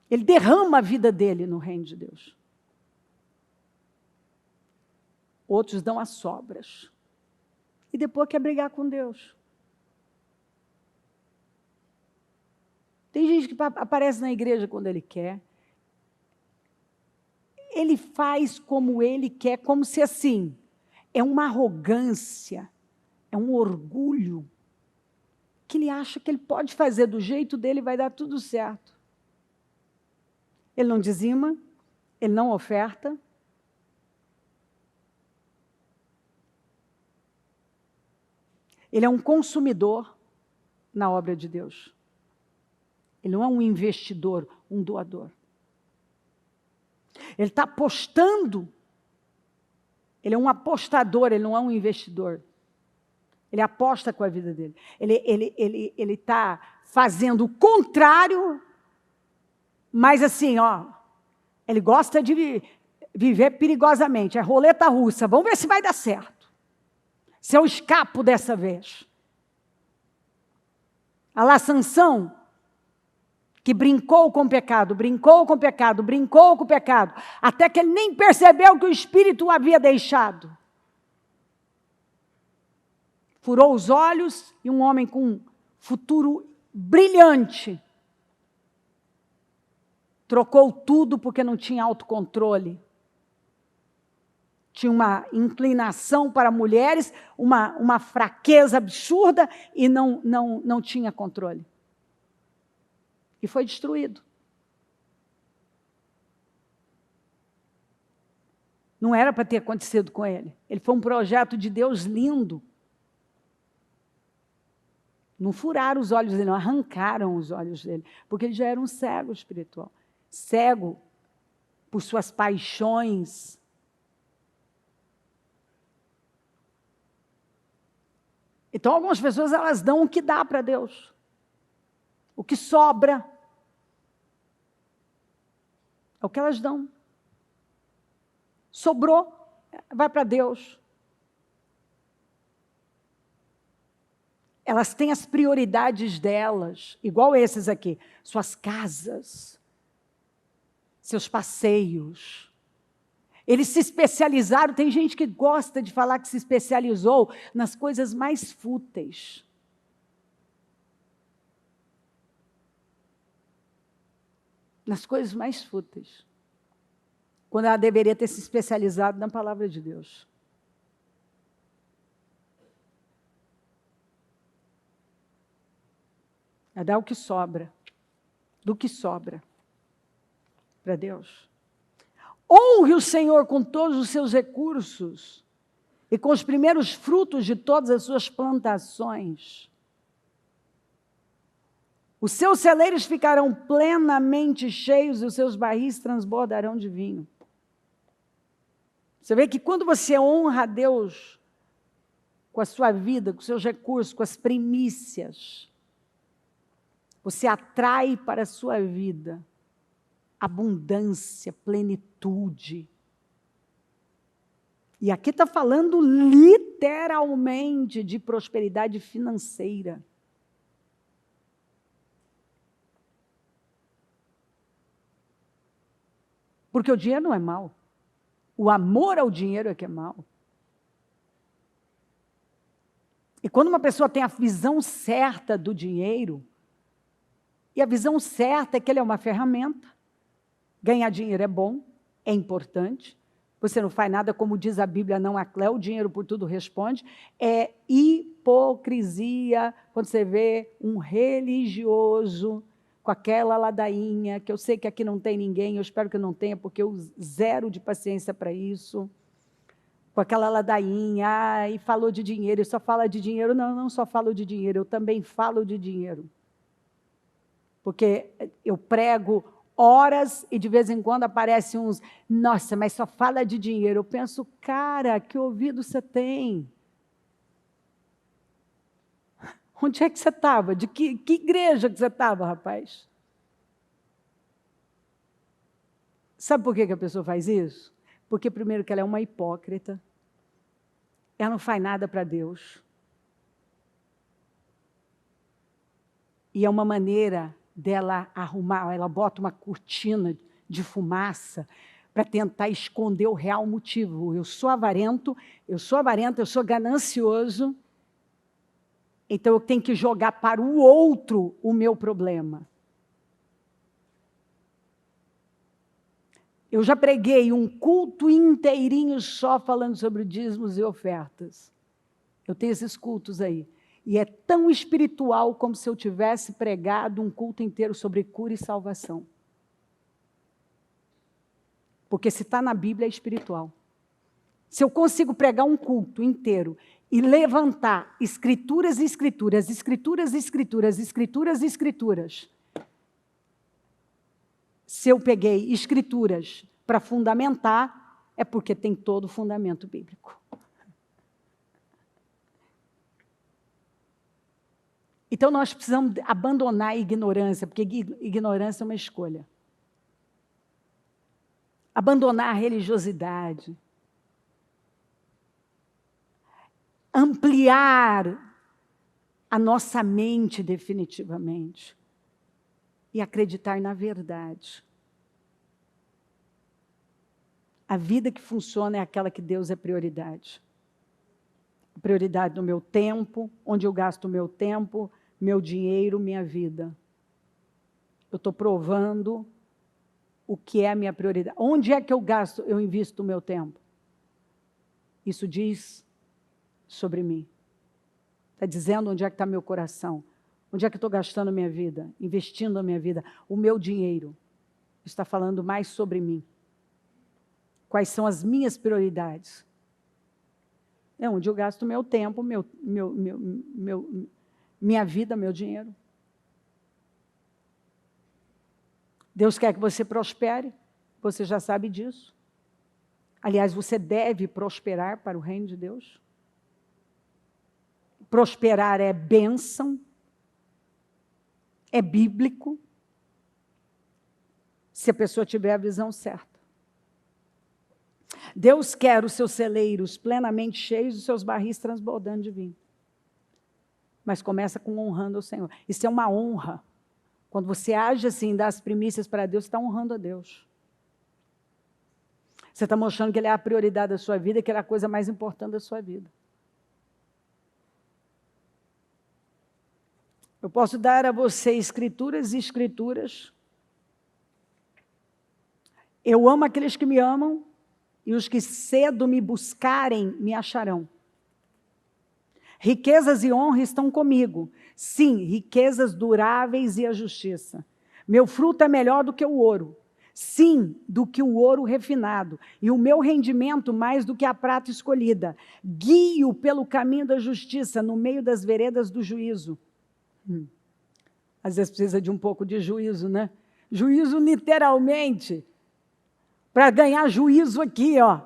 Ele derrama a vida dele no reino de Deus. Outros dão as sobras. E depois quer brigar com Deus. Tem gente que aparece na igreja quando ele quer. Ele faz como ele quer, como se assim, é uma arrogância, é um orgulho, que ele acha que ele pode fazer do jeito dele e vai dar tudo certo. Ele não dizima, ele não oferta. Ele é um consumidor na obra de Deus. Ele não é um investidor, um doador. Ele está apostando. Ele é um apostador, ele não é um investidor. Ele aposta com a vida dele. Ele está fazendo o contrário, mas assim, ele gosta de viver perigosamente. É roleta russa. Vamos ver se vai dar certo. Se eu escapo dessa vez. A lá Sansão, que brincou com o pecado, até que ele nem percebeu que o Espírito o havia deixado. Furou os olhos e um homem com um futuro brilhante trocou tudo porque não tinha autocontrole. Tinha uma inclinação para mulheres, uma fraqueza absurda e não tinha controle. E foi destruído. Não era para ter acontecido com ele. Ele foi um projeto de Deus lindo. Não furaram os olhos dele, não arrancaram os olhos dele, porque ele já era um cego espiritual. Cego por suas paixões. Então, algumas pessoas, elas dão o que dá para Deus. O que sobra. É o que elas dão. Sobrou, vai para Deus. Elas têm as prioridades delas, igual esses aqui. Suas casas, seus passeios. Eles se especializaram, tem gente que gosta de falar que se especializou nas coisas mais fúteis. Nas coisas mais fúteis. Quando ela deveria ter se especializado na palavra de Deus. É dar o que sobra, do que sobra para Deus. Honre o Senhor com todos os seus recursos e com os primeiros frutos de todas as suas plantações. Os seus celeiros ficarão plenamente cheios e os seus barris transbordarão de vinho. Você vê que quando você honra a Deus com a sua vida, com os seus recursos, com as primícias, você atrai para a sua vida abundância, plenitude. E aqui está falando literalmente de prosperidade financeira. Porque o dinheiro não é mau. O amor ao dinheiro é que é mau. E quando uma pessoa tem a visão certa do dinheiro, e a visão certa é que ele é uma ferramenta, ganhar dinheiro é bom, é importante, você não faz nada, como diz a Bíblia, não há cléu, o dinheiro por tudo responde, é hipocrisia quando você vê um religioso com aquela ladainha, que eu sei que aqui não tem ninguém, eu espero que não tenha, porque eu zero de paciência para isso, com aquela ladainha, e falou de dinheiro, e só fala de dinheiro. Não, não só falo de dinheiro, eu também falo de dinheiro. Porque eu prego horas e de vez em quando aparecem uns, nossa, mas só fala de dinheiro. Eu penso, cara, que ouvido você tem? Onde é que você estava? De que igreja que você estava, rapaz? Sabe por que a pessoa faz isso? Porque, primeiro, que ela é uma hipócrita. Ela não faz nada para Deus. E é uma maneira dela arrumar, ela bota uma cortina de fumaça para tentar esconder o real motivo. Eu sou avarento, eu sou ganancioso, então eu tenho que jogar para o outro o meu problema. Eu já preguei um culto inteirinho só falando sobre dízimos e ofertas. Eu tenho esses cultos aí. E é tão espiritual como se eu tivesse pregado um culto inteiro sobre cura e salvação. Porque se está na Bíblia é espiritual. Se eu consigo pregar um culto inteiro e levantar escrituras e escrituras, escrituras e escrituras, escrituras e escrituras. Se eu peguei escrituras para fundamentar, é porque tem todo o fundamento bíblico. Então nós precisamos abandonar a ignorância, porque ignorância é uma escolha. Abandonar a religiosidade. Ampliar a nossa mente definitivamente. E acreditar na verdade. A vida que funciona é aquela que Deus é prioridade. Prioridade no meu tempo, onde eu gasto o meu tempo, meu dinheiro, minha vida. Eu estou provando o que é a minha prioridade. Onde é que eu invisto o meu tempo? Isso diz sobre mim. Está dizendo onde é que está meu coração. Onde é que eu estou gastando a minha vida, investindo a minha vida, o meu dinheiro. Está falando mais sobre mim. Quais são as minhas prioridades? É onde eu gasto o meu tempo, minha vida, meu dinheiro. Deus quer que você prospere, você já sabe disso. Aliás, você deve prosperar para o reino de Deus. Prosperar é bênção, é bíblico, se a pessoa tiver a visão certa. Deus quer os seus celeiros plenamente cheios, os seus barris transbordando de vinho. Mas começa com honrando o Senhor. Isso é uma honra. Quando você age assim, dá as primícias para Deus, você está honrando a Deus. Você está mostrando que Ele é a prioridade da sua vida, que Ele é a coisa mais importante da sua vida. Eu posso dar a você escrituras e escrituras. Eu amo aqueles que me amam, e os que cedo me buscarem, me acharão. Riquezas e honra estão comigo. Sim, riquezas duráveis e a justiça. Meu fruto é melhor do que o ouro. sim, do que o ouro refinado, e o meu rendimento mais do que a prata escolhida. Guio pelo caminho da justiça, no meio das veredas do juízo. Às vezes precisa de um pouco de juízo, né? Juízo literalmente, para ganhar juízo aqui, ó.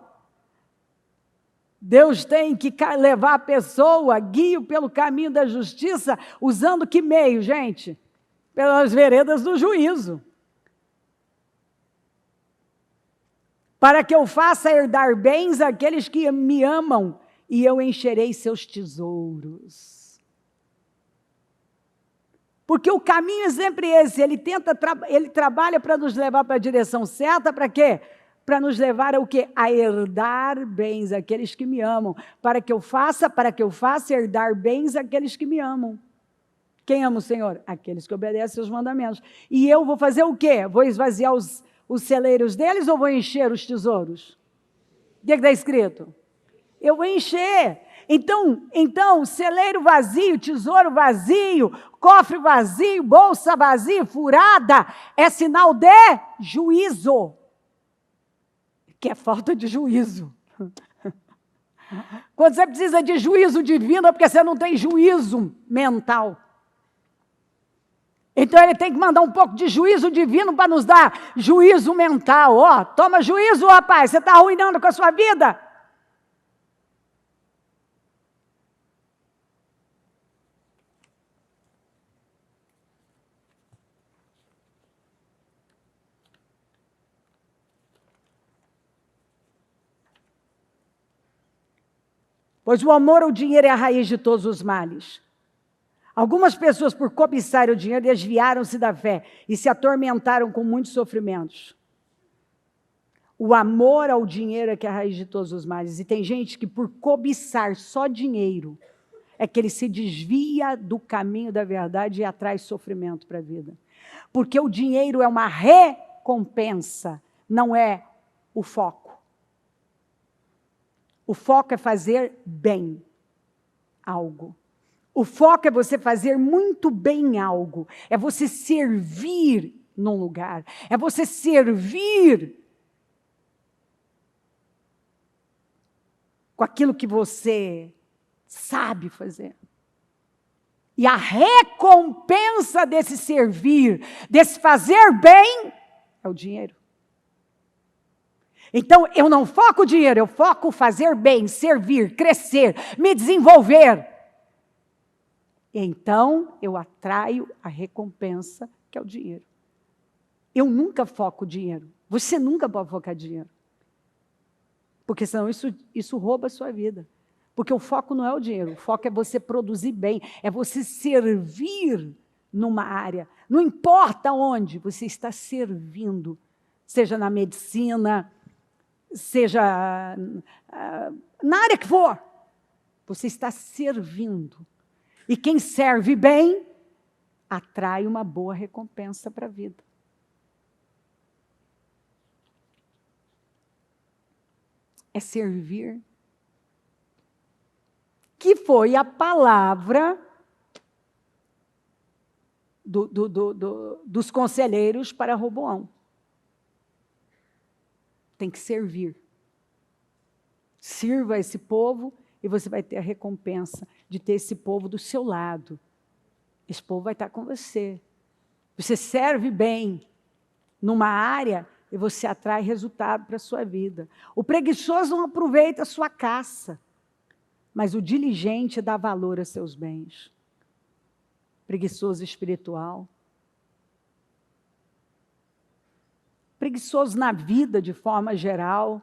Deus tem que levar a pessoa, guio pelo caminho da justiça, usando que meio, gente? Pelas veredas do juízo. Para que eu faça herdar bens àqueles que me amam, e eu encherei seus tesouros. Porque o caminho é sempre esse, ele trabalha para nos levar para a direção certa, para quê? Para nos levar ao quê? A herdar bens àqueles que me amam. Para que eu faça herdar bens àqueles que me amam. Quem ama o Senhor? Aqueles que obedecem aos mandamentos. E eu vou fazer o quê? Vou esvaziar os celeiros deles ou vou encher os tesouros? O que está escrito? Eu vou encher. Então, celeiro vazio, tesouro vazio, cofre vazio, bolsa vazia, furada, é sinal de juízo. Que é falta de juízo. Quando você precisa de juízo divino, é porque você não tem juízo mental. Então ele tem que mandar um pouco de juízo divino para nos dar juízo mental. Ó, toma juízo, rapaz, você está arruinando com a sua vida. Pois o amor ao dinheiro é a raiz de todos os males. Algumas pessoas, por cobiçar o dinheiro, desviaram-se da fé e se atormentaram com muitos sofrimentos. O amor ao dinheiro é que é a raiz de todos os males. E tem gente que, por cobiçar só dinheiro, é que ele se desvia do caminho da verdade e atrai sofrimento para a vida. Porque o dinheiro é uma recompensa, não é o foco. O foco é fazer bem algo. O foco é você fazer muito bem algo. É você servir num lugar. É você servir com aquilo que você sabe fazer. E a recompensa desse servir, desse fazer bem, é o dinheiro. Então, eu não foco o dinheiro, eu foco fazer bem, servir, crescer, me desenvolver. Então, eu atraio a recompensa, que é o dinheiro. Eu nunca foco o dinheiro. Você nunca pode focar dinheiro. Porque senão isso rouba a sua vida. Porque o foco não é o dinheiro, o foco é você produzir bem, é você servir numa área. Não importa onde, você está servindo. Seja na medicina, seja na área que for, você está servindo. E quem serve bem, atrai uma boa recompensa para a vida. É servir. Que foi a palavra dos conselheiros para Roboão. Tem que servir. Sirva esse povo e você vai ter a recompensa de ter esse povo do seu lado. Esse povo vai estar com você. Você serve bem numa área e você atrai resultado para a sua vida. O preguiçoso não aproveita a sua caça, mas o diligente dá valor a seus bens. Preguiçoso espiritual. Preguiçoso na vida de forma geral.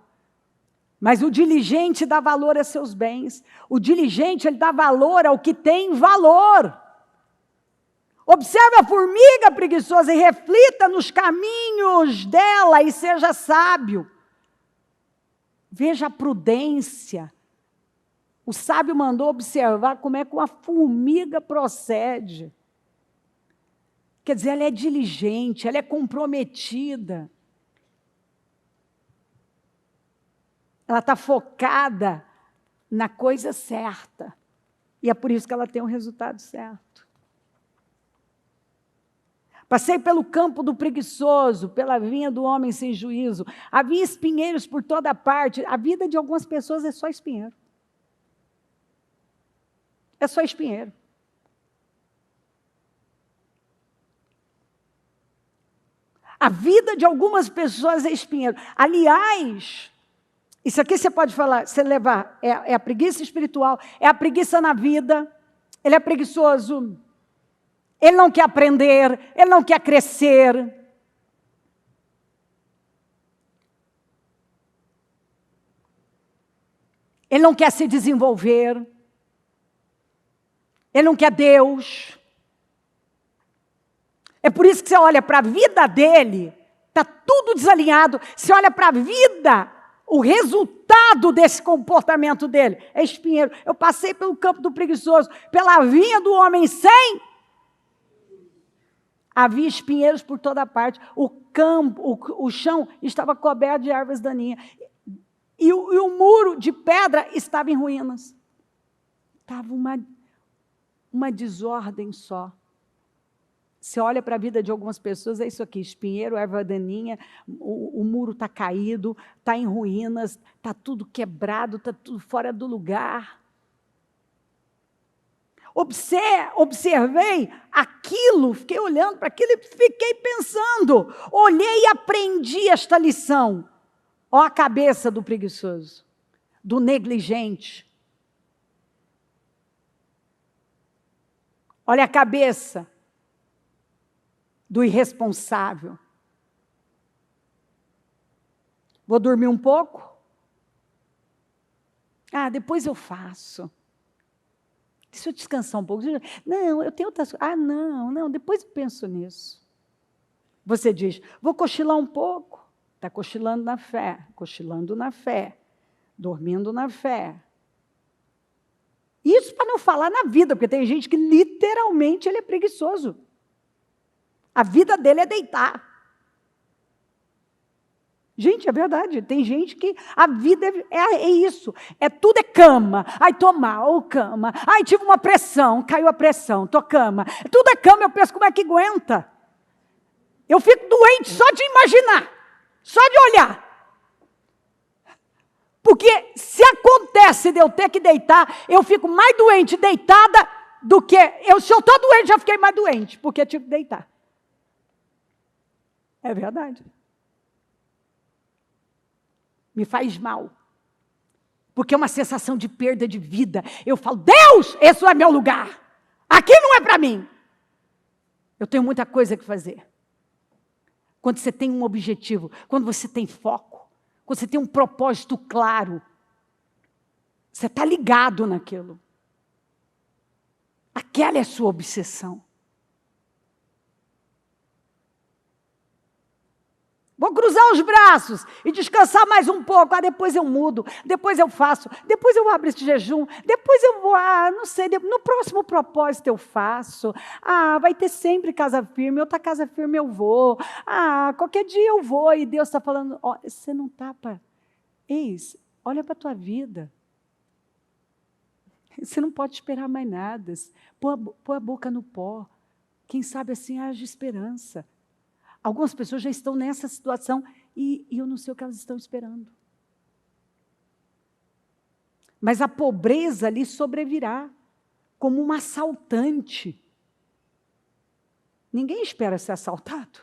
Mas o diligente dá valor a seus bens. O diligente, ele dá valor ao que tem valor. Observe a formiga preguiçosa e reflita nos caminhos dela e seja sábio. Veja a prudência. O sábio mandou observar como é que uma formiga procede. Quer dizer, ela é diligente, ela é comprometida. Ela está focada na coisa certa. E é por isso que ela tem o resultado certo. Passei pelo campo do preguiçoso, pela vinha do homem sem juízo. Havia espinheiros por toda parte. A vida de algumas pessoas é só espinheiro. É só espinheiro. A vida de algumas pessoas é espinheiro. Aliás, isso aqui você pode falar, você levar, é a preguiça espiritual, é a preguiça na vida, ele é preguiçoso, ele não quer aprender, ele não quer crescer. Ele não quer se desenvolver, ele não quer Deus. É por isso que você olha para a vida dele, está tudo desalinhado. Você olha para a vida, o resultado desse comportamento dele é espinheiro. Eu passei pelo campo do preguiçoso, pela vinha do homem sem. Havia espinheiros por toda parte. O campo, o chão estava coberto de árvores daninhas. E o muro de pedra estava em ruínas. Estava uma desordem só. Você olha para a vida de algumas pessoas, é isso aqui, espinheiro, erva daninha, o muro está caído, está em ruínas, está tudo quebrado, está tudo fora do lugar. Observei aquilo, fiquei olhando para aquilo e fiquei pensando. Olhei e aprendi esta lição. Olha a cabeça do preguiçoso, do negligente. Olha a cabeça do irresponsável. Vou dormir um pouco? Depois eu faço. Deixa eu descansar um pouco. Não, eu tenho outras coisas. Não, depois eu penso nisso. Você diz, vou cochilar um pouco. Está cochilando na fé, dormindo na fé. Isso para não falar na vida, porque tem gente que literalmente ele é preguiçoso. A vida dele é deitar. Gente, é verdade. Tem gente que a vida é isso. Tudo é cama. Ai, tô mal, cama. Ai, tive uma pressão, caiu a pressão, tô cama. Tudo é cama, eu penso, como é que aguenta? Eu fico doente só de imaginar, só de olhar. Porque se acontece de eu ter que deitar, eu fico mais doente deitada do que... Se eu estou doente, já fiquei mais doente, porque eu tive que deitar. É verdade. Me faz mal. Porque é uma sensação de perda de vida. Eu falo, Deus, esse não é meu lugar. Aqui não é para mim. Eu tenho muita coisa que fazer. Quando você tem um objetivo, quando você tem foco, quando você tem um propósito claro, você está ligado naquilo. Aquela é a sua obsessão. Vou cruzar os braços e descansar mais um pouco. Depois eu mudo, depois eu faço, depois eu abro esse jejum, depois eu vou, não sei, no próximo propósito eu faço. Vai ter sempre casa firme, outra casa firme eu vou. Qualquer dia eu vou. E Deus está falando, você não está para... olha para a tua vida. Você não pode esperar mais nada. Põe a boca no pó. Quem sabe assim haja esperança. Algumas pessoas já estão nessa situação e eu não sei o que elas estão esperando. Mas a pobreza lhe sobrevirá como um assaltante. Ninguém espera ser assaltado.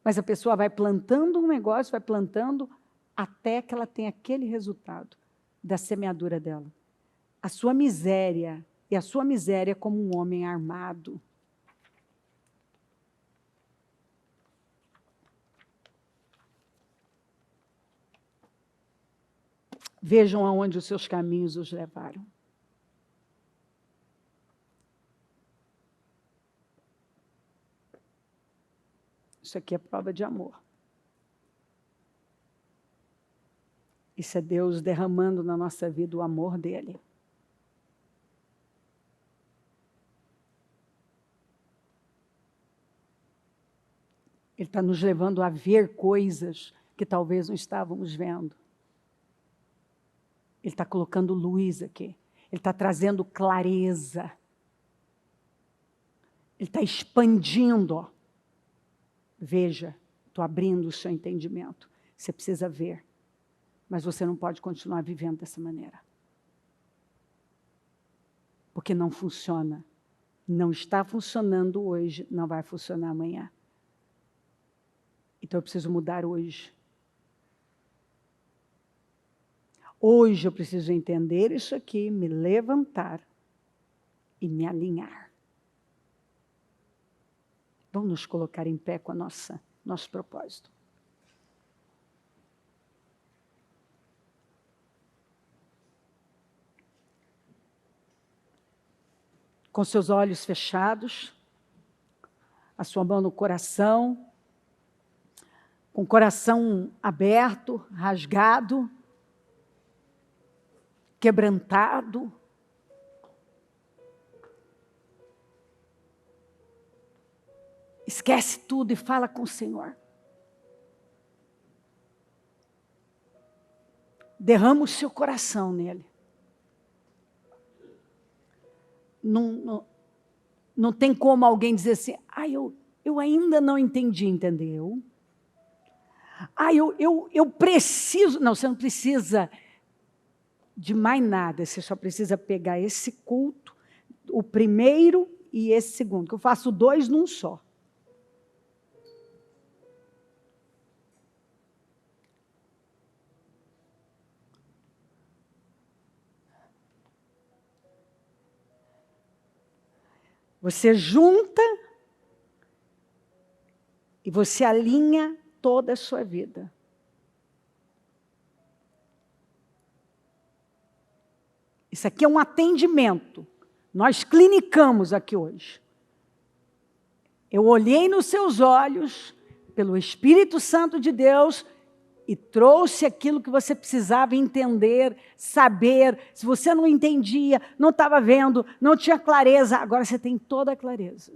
Mas a pessoa vai plantando um negócio, vai plantando até que ela tenha aquele resultado da semeadura dela. A sua miséria, e a sua miséria como um homem armado. Vejam aonde os seus caminhos os levaram. Isso aqui é prova de amor. Isso é Deus derramando na nossa vida o amor dele. Ele está nos levando a ver coisas que talvez não estávamos vendo. Ele está colocando luz aqui. Ele está trazendo clareza. Ele está expandindo, ó. Veja, estou abrindo o seu entendimento. Você precisa ver. Mas você não pode continuar vivendo dessa maneira. Porque não funciona. Não está funcionando hoje, não vai funcionar amanhã. Então eu preciso mudar hoje. Hoje eu preciso entender isso aqui, me levantar e me alinhar. Vamos nos colocar em pé com nosso propósito. Com seus olhos fechados, a sua mão no coração, com o coração aberto, rasgado, quebrantado. Esquece tudo e fala com o Senhor. Derrama o seu coração nele. Não tem como alguém dizer assim, eu ainda não entendi, entendeu? Eu preciso... Não, você não precisa de mais nada, você só precisa pegar esse culto, o primeiro e esse segundo, que eu faço 2 num só. Você junta e você alinha toda a sua vida. Isso aqui é um atendimento. Nós clinicamos aqui hoje. Eu olhei nos seus olhos, pelo Espírito Santo de Deus, e trouxe aquilo que você precisava entender, saber. Se você não entendia, não estava vendo, não tinha clareza, agora você tem toda a clareza.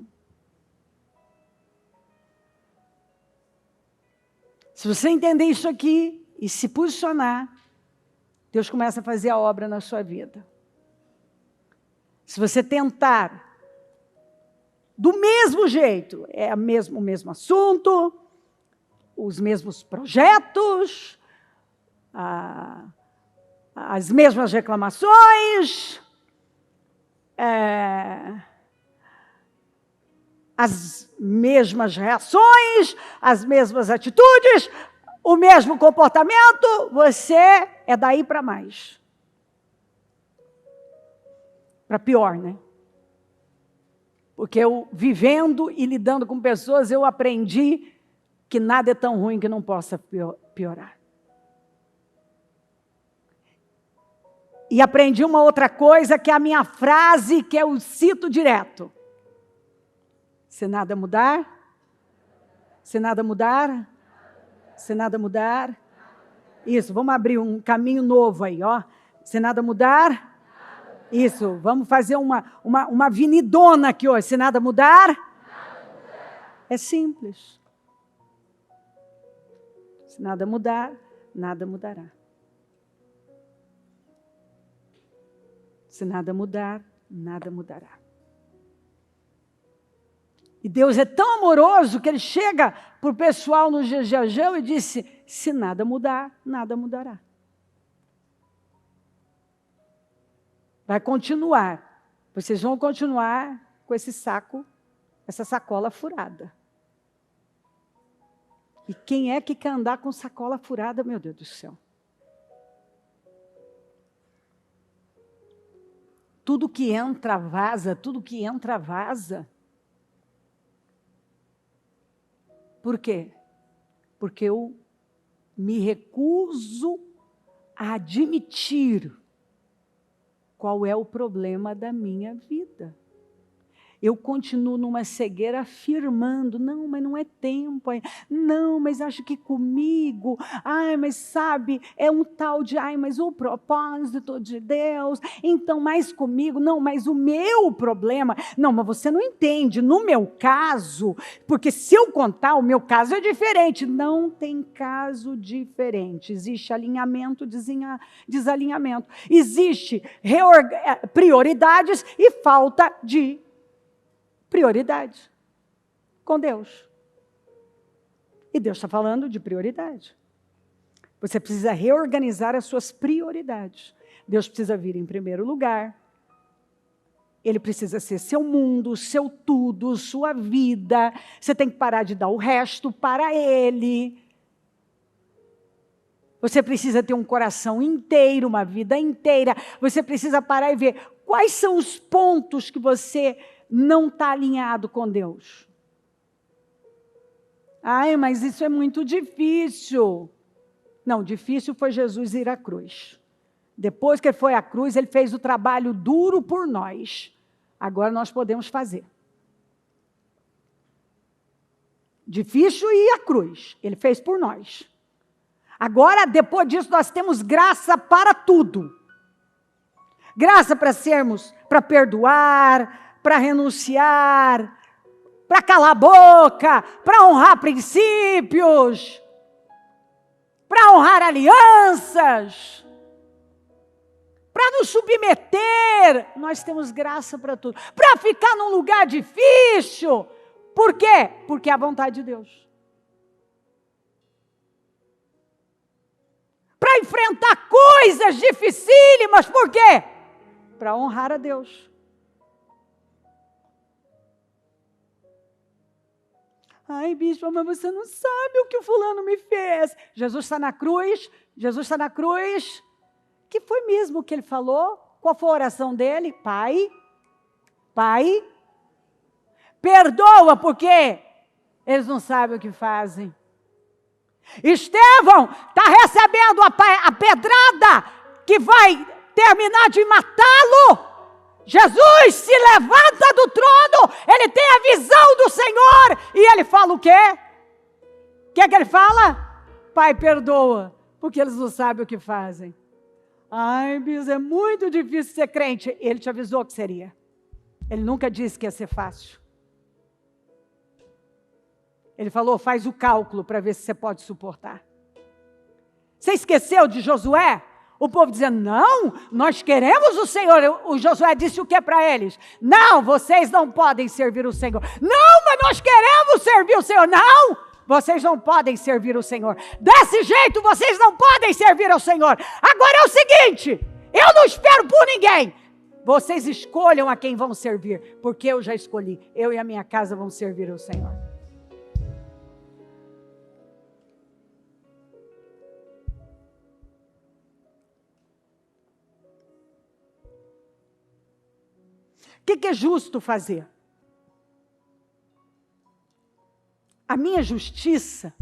Se você entender isso aqui e se posicionar, Deus começa a fazer a obra na sua vida. Se você tentar do mesmo jeito, é o mesmo assunto, os mesmos projetos, as mesmas reclamações, as mesmas reações, as mesmas atitudes, o mesmo comportamento, você é daí para mais. Para pior, né? Porque eu, vivendo e lidando com pessoas, eu aprendi que nada é tão ruim que não possa piorar. E aprendi uma outra coisa, que é a minha frase, que eu cito direto. Se nada mudar, se nada mudar, se nada mudar. Isso, vamos abrir um caminho novo aí, ó. Se nada mudar, isso, vamos fazer uma avenidona aqui hoje. Se nada mudar, é simples. Se nada mudar, nada mudará. Se nada mudar, nada mudará. E Deus é tão amoroso que Ele chega para o pessoal no jejum e disse, se nada mudar, nada mudará. Vai continuar. Vocês vão continuar com esse saco, essa sacola furada. E quem é que quer andar com sacola furada, meu Deus do céu? Tudo que entra, vaza, tudo que entra, vaza. Por quê? Porque eu me recuso a admitir qual é o problema da minha vida. Eu continuo numa cegueira afirmando, não, mas não é tempo, não, mas acho que comigo, mas sabe, é um tal de, mas o propósito de Deus, então mais comigo, não, mas o meu problema, não, mas você não entende, no meu caso, porque se eu contar, o meu caso é diferente, não tem caso diferente, existe alinhamento, desalinhamento, existe prioridades e falta de Prioridade. Com Deus. E Deus está falando de prioridade. Você precisa reorganizar as suas prioridades. Deus precisa vir em primeiro lugar. Ele precisa ser seu mundo, seu tudo, sua vida. Você tem que parar de dar o resto para Ele. Você precisa ter um coração inteiro, uma vida inteira. Você precisa parar e ver quais são os pontos que você não está alinhado com Deus. Ai, mas isso é muito difícil. Não, difícil foi Jesus ir à cruz. Depois que ele foi à cruz, ele fez o trabalho duro por nós. Agora nós podemos fazer. Difícil ir à cruz. Ele fez por nós. Agora, depois disso, nós temos graça para tudo. Graça para sermos, para perdoar, para renunciar, para calar a boca, para honrar princípios, para honrar alianças, para nos submeter. Nós temos graça para tudo. Para ficar num lugar difícil. Por quê? Porque é a vontade de Deus. Para enfrentar coisas dificílimas. Por quê? Para honrar a Deus. Ai, bispo, mas você não sabe o que o fulano me fez. Jesus está na cruz. Jesus está na cruz. Que foi mesmo o que ele falou? Qual foi a oração dele? Pai, Pai, perdoa, porque eles não sabem o que fazem. Estevão está recebendo a pedrada que vai terminar de matá-lo. Jesus se levanta do trono, ele tem a visão do Senhor, e ele fala o quê? O que é que ele fala? Pai, perdoa, porque eles não sabem o que fazem. Ai, bis, é muito difícil ser crente. Ele te avisou que seria. Ele nunca disse que ia ser fácil. Ele falou, faz o cálculo para ver se você pode suportar. Você esqueceu de Josué? O povo dizendo, não, nós queremos o Senhor. O Josué disse o que para eles? Não, vocês não podem servir o Senhor. Não, mas nós queremos servir o Senhor. Não, vocês não podem servir o Senhor. Desse jeito, vocês não podem servir ao Senhor. Agora é o seguinte, eu não espero por ninguém. Vocês escolham a quem vão servir, porque eu já escolhi. Eu e a minha casa vamos servir ao Senhor. O que é justo fazer? A minha justiça,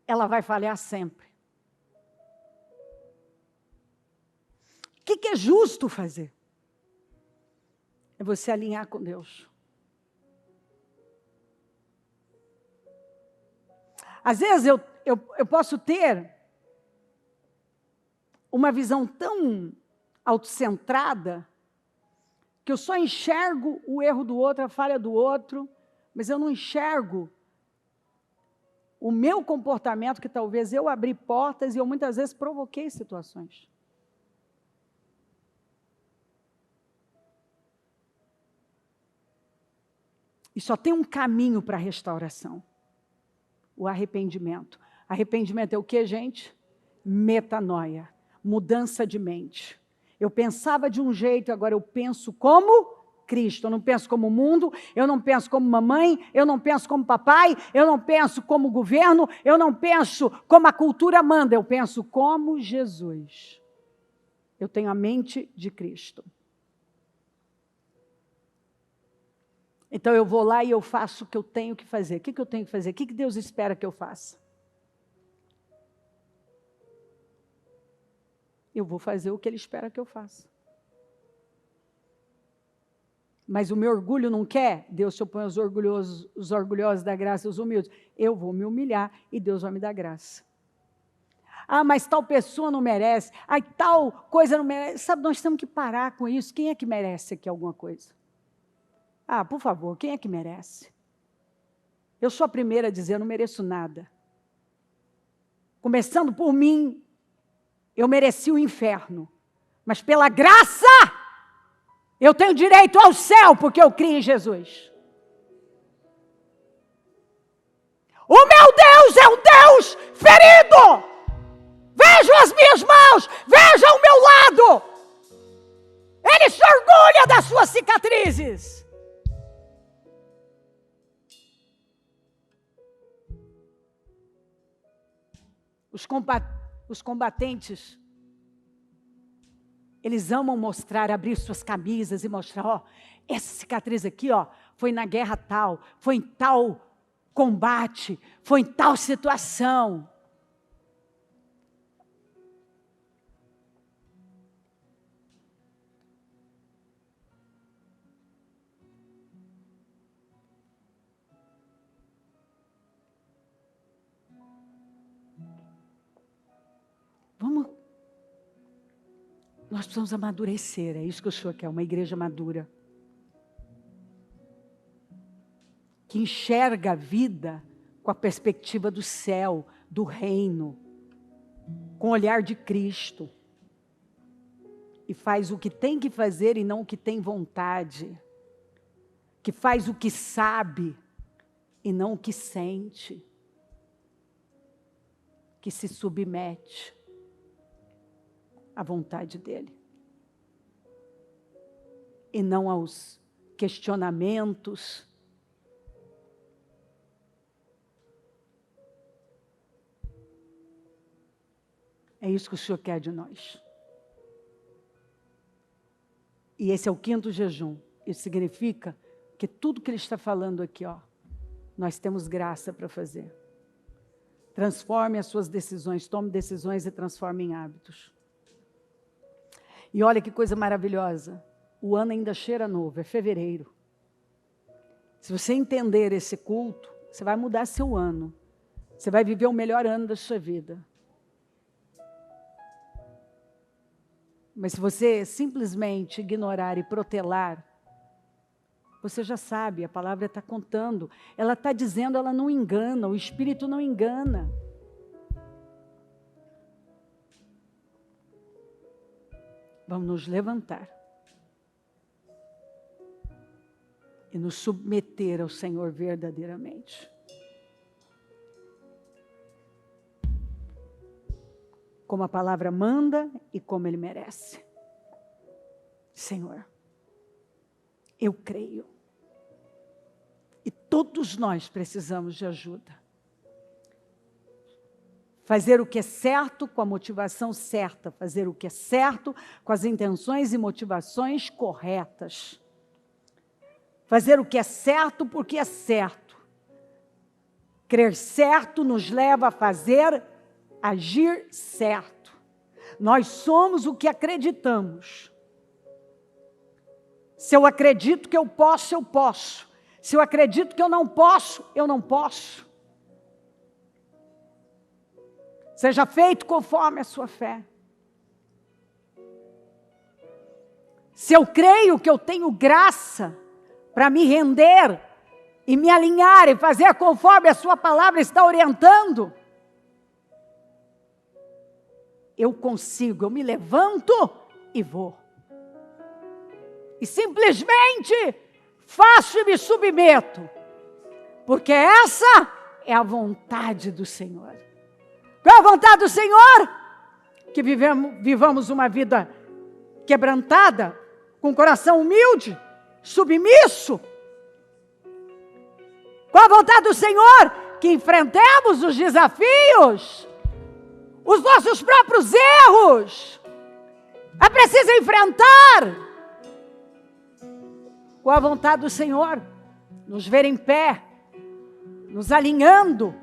ela vai falhar sempre. O que é justo fazer? É você alinhar com Deus. Às vezes eu posso ter uma visão tão autocentrada que eu só enxergo o erro do outro, a falha do outro, mas eu não enxergo o meu comportamento, que talvez eu abri portas e eu muitas vezes provoquei situações. E só tem um caminho para a restauração. O arrependimento. Arrependimento é o que, gente? Metanoia. Mudança de mente. Eu pensava de um jeito, agora eu penso como Cristo. Eu não penso como o mundo, eu não penso como mamãe, eu não penso como papai, eu não penso como governo, eu não penso como a cultura manda, eu penso como Jesus. Eu tenho a mente de Cristo. Então eu vou lá e eu faço o que eu tenho que fazer. O que eu tenho que fazer? O que Deus espera que eu faça? Eu vou fazer o que Ele espera que eu faça. Mas o meu orgulho não quer, Deus se opõe aos orgulhosos da graça e os humildes. Eu vou me humilhar e Deus vai me dar graça. Ah, mas tal pessoa não merece, ai, tal coisa não merece. Sabe, nós temos que parar com isso. Quem é que merece aqui alguma coisa? Ah, por favor, quem é que merece? Eu sou a primeira a dizer, eu não mereço nada. Começando por mim, eu mereci o inferno. Mas pela graça, Eu tenho direito ao céu porque eu criei em Jesus. O meu Deus é um Deus ferido. Vejam as minhas mãos, vejam o meu lado. Ele se orgulha das suas cicatrizes. Os combatentes, eles amam mostrar, abrir suas camisas e mostrar, ó, essa cicatriz aqui, ó, foi na guerra tal, foi em tal combate, foi em tal situação. Nós precisamos amadurecer, é isso que o Senhor quer, uma igreja madura. Que enxerga a vida com a perspectiva do céu, do reino, com o olhar de Cristo. E faz o que tem que fazer e não o que tem vontade. Que faz o que sabe e não o que sente. Que se submete à vontade dele. E não aos questionamentos. É isso que o Senhor quer de nós. E esse é o 5º jejum. Isso significa que tudo que Ele está falando aqui, ó, nós temos graça para fazer. Transforme as suas decisões, tome decisões e transforme em hábitos. E olha que coisa maravilhosa. O ano ainda cheira novo, é fevereiro. Se você entender esse culto, você vai mudar seu ano. Você vai viver o melhor ano da sua vida. Mas se você simplesmente ignorar e protelar, você já sabe, a palavra está contando. Ela está dizendo, ela não engana, o Espírito não engana. Vamos nos levantar e nos submeter ao Senhor verdadeiramente. Como a palavra manda e como Ele merece. Senhor, eu creio. E todos nós precisamos de ajuda. Fazer o que é certo com a motivação certa. Fazer o que é certo com as intenções e motivações corretas. Fazer o que é certo porque é certo. Crer certo nos leva a fazer, agir certo. Nós somos o que acreditamos. Se eu acredito que eu posso, eu posso. Se eu acredito que eu não posso, eu não posso. Seja feito conforme a sua fé. Se eu creio que eu tenho graça para me render e me alinhar e fazer conforme a sua palavra está orientando, eu consigo, eu me levanto e vou. E simplesmente faço e me submeto, porque essa é a vontade do Senhor. Qual é a vontade do Senhor? Que vivamos uma vida quebrantada, com coração humilde, submisso. Qual a vontade do Senhor? Que enfrentemos os desafios, os nossos próprios erros. É preciso enfrentar. Qual a vontade do Senhor? Nos ver em pé, nos alinhando,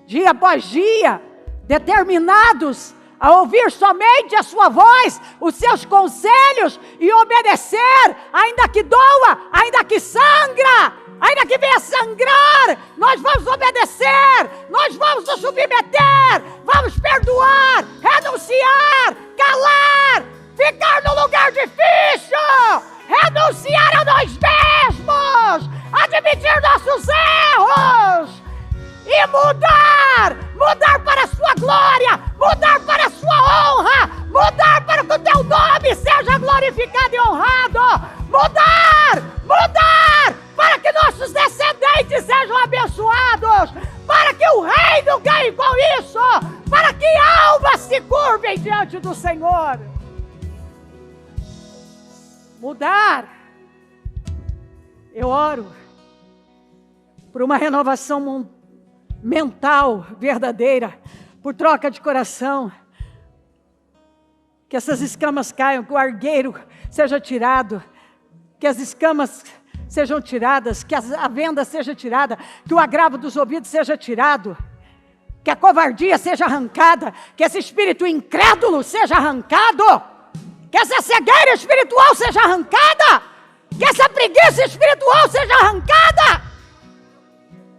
dia após dia, determinados a ouvir somente a sua voz, os seus conselhos e obedecer, ainda que doa, ainda que sangra, ainda que venha sangrar, nós vamos obedecer, nós vamos nos submeter, vamos perdoar, renunciar, calar, ficar no lugar difícil, renunciar a nós mesmos, admitir nossos erros e mudar para a sua glória, mudar para a sua honra, mudar para que o teu nome seja glorificado e honrado. diante do Senhor. Mudar. Eu oro por uma renovação mental verdadeira, por troca de coração. Que essas escamas caiam, que o argueiro seja tirado, que as escamas sejam tiradas, que a venda seja tirada, que o agravo dos ouvidos seja tirado, que a covardia seja arrancada, que esse espírito incrédulo seja arrancado, que essa cegueira espiritual seja arrancada, que essa preguiça espiritual seja arrancada,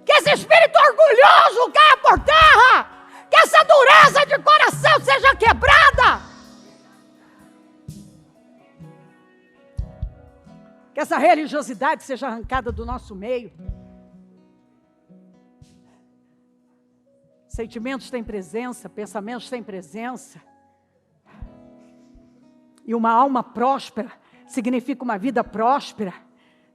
que esse espírito orgulhoso caia por terra, que essa dureza de coração seja quebrada, que essa religiosidade seja arrancada do nosso meio. Sentimentos têm presença, pensamentos têm presença. E uma alma próspera significa uma vida próspera.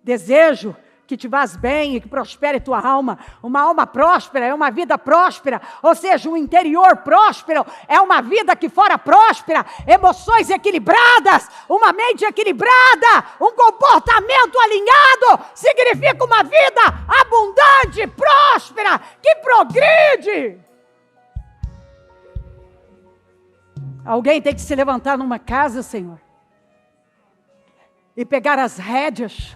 Desejo que te vás bem e que prospere tua alma. Uma alma próspera é uma vida próspera, ou seja, um interior próspero é uma vida que fora próspera, emoções equilibradas, uma mente equilibrada, um comportamento alinhado, significa uma vida abundante, próspera, que progride. Alguém tem que se levantar numa casa, Senhor, e pegar as rédeas,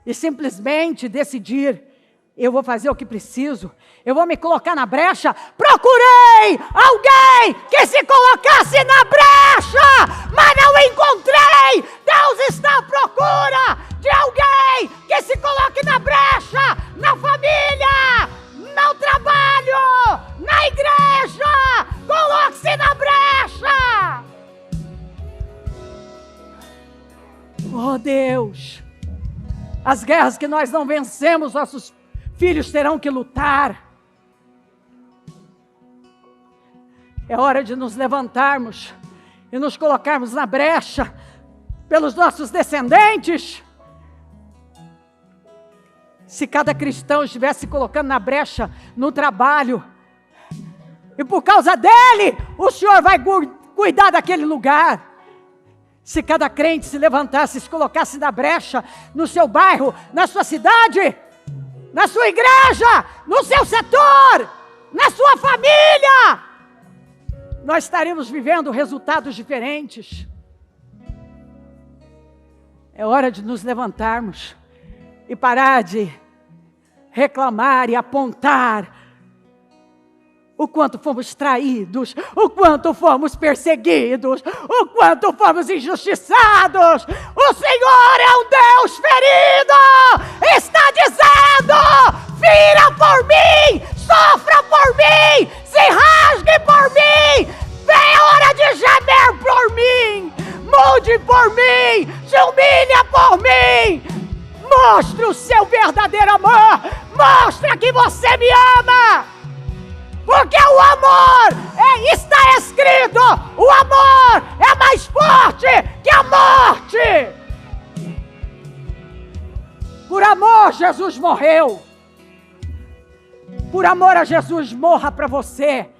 e simplesmente decidir, eu vou fazer o que preciso, eu vou me colocar na brecha. Procurei alguém que se colocasse na brecha, mas não encontrei. Deus está à procura de alguém que se coloque na brecha, na família, no trabalho, na igreja. Coloque-se na brecha. Oh Deus, as guerras que nós não vencemos, nossos filhos terão que lutar. É hora de nos levantarmos e nos colocarmos na brecha pelos nossos descendentes. Se cada cristão estivesse se colocando na brecha no trabalho, e por causa dele, o Senhor vai cuidar daquele lugar. Se cada crente se levantasse, se colocasse na brecha, no seu bairro, na sua cidade, na sua igreja, no seu setor, na sua família, nós estaríamos vivendo resultados diferentes. É hora de nos levantarmos e parar de reclamar e apontar o quanto fomos traídos, o quanto fomos perseguidos, o quanto fomos injustiçados. O Senhor é um Deus ferido, está dizendo: vira por mim, sofra por mim, se rasgue por mim, vem a hora de gemer por mim, mude por mim, se humilha por mim, mostre o seu verdadeiro amor, mostra que você me ama. Porque o amor, está escrito, o amor é mais forte que a morte. Por amor, Jesus morreu. Por amor a Jesus, morra para você.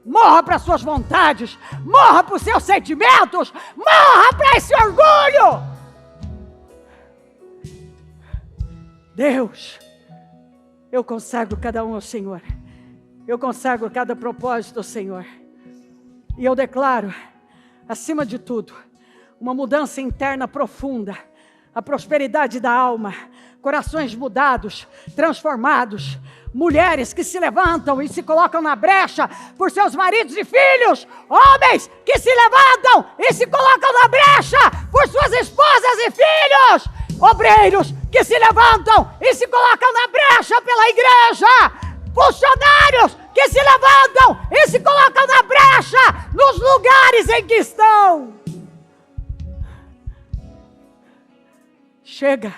Morra para suas vontades. Morra para os seus sentimentos. Morra para esse orgulho. Deus, eu consagro cada um ao Senhor. Eu consagro cada propósito ao Senhor. E eu declaro, acima de tudo, uma mudança interna profunda, a prosperidade da alma, corações mudados, transformados, mulheres que se levantam e se colocam na brecha por seus maridos e filhos, homens que se levantam e se colocam na brecha por suas esposas e filhos, obreiros que se levantam e se colocam na brecha pela igreja, funcionários que se levantam e se colocam na brecha nos lugares em que estão. Chega.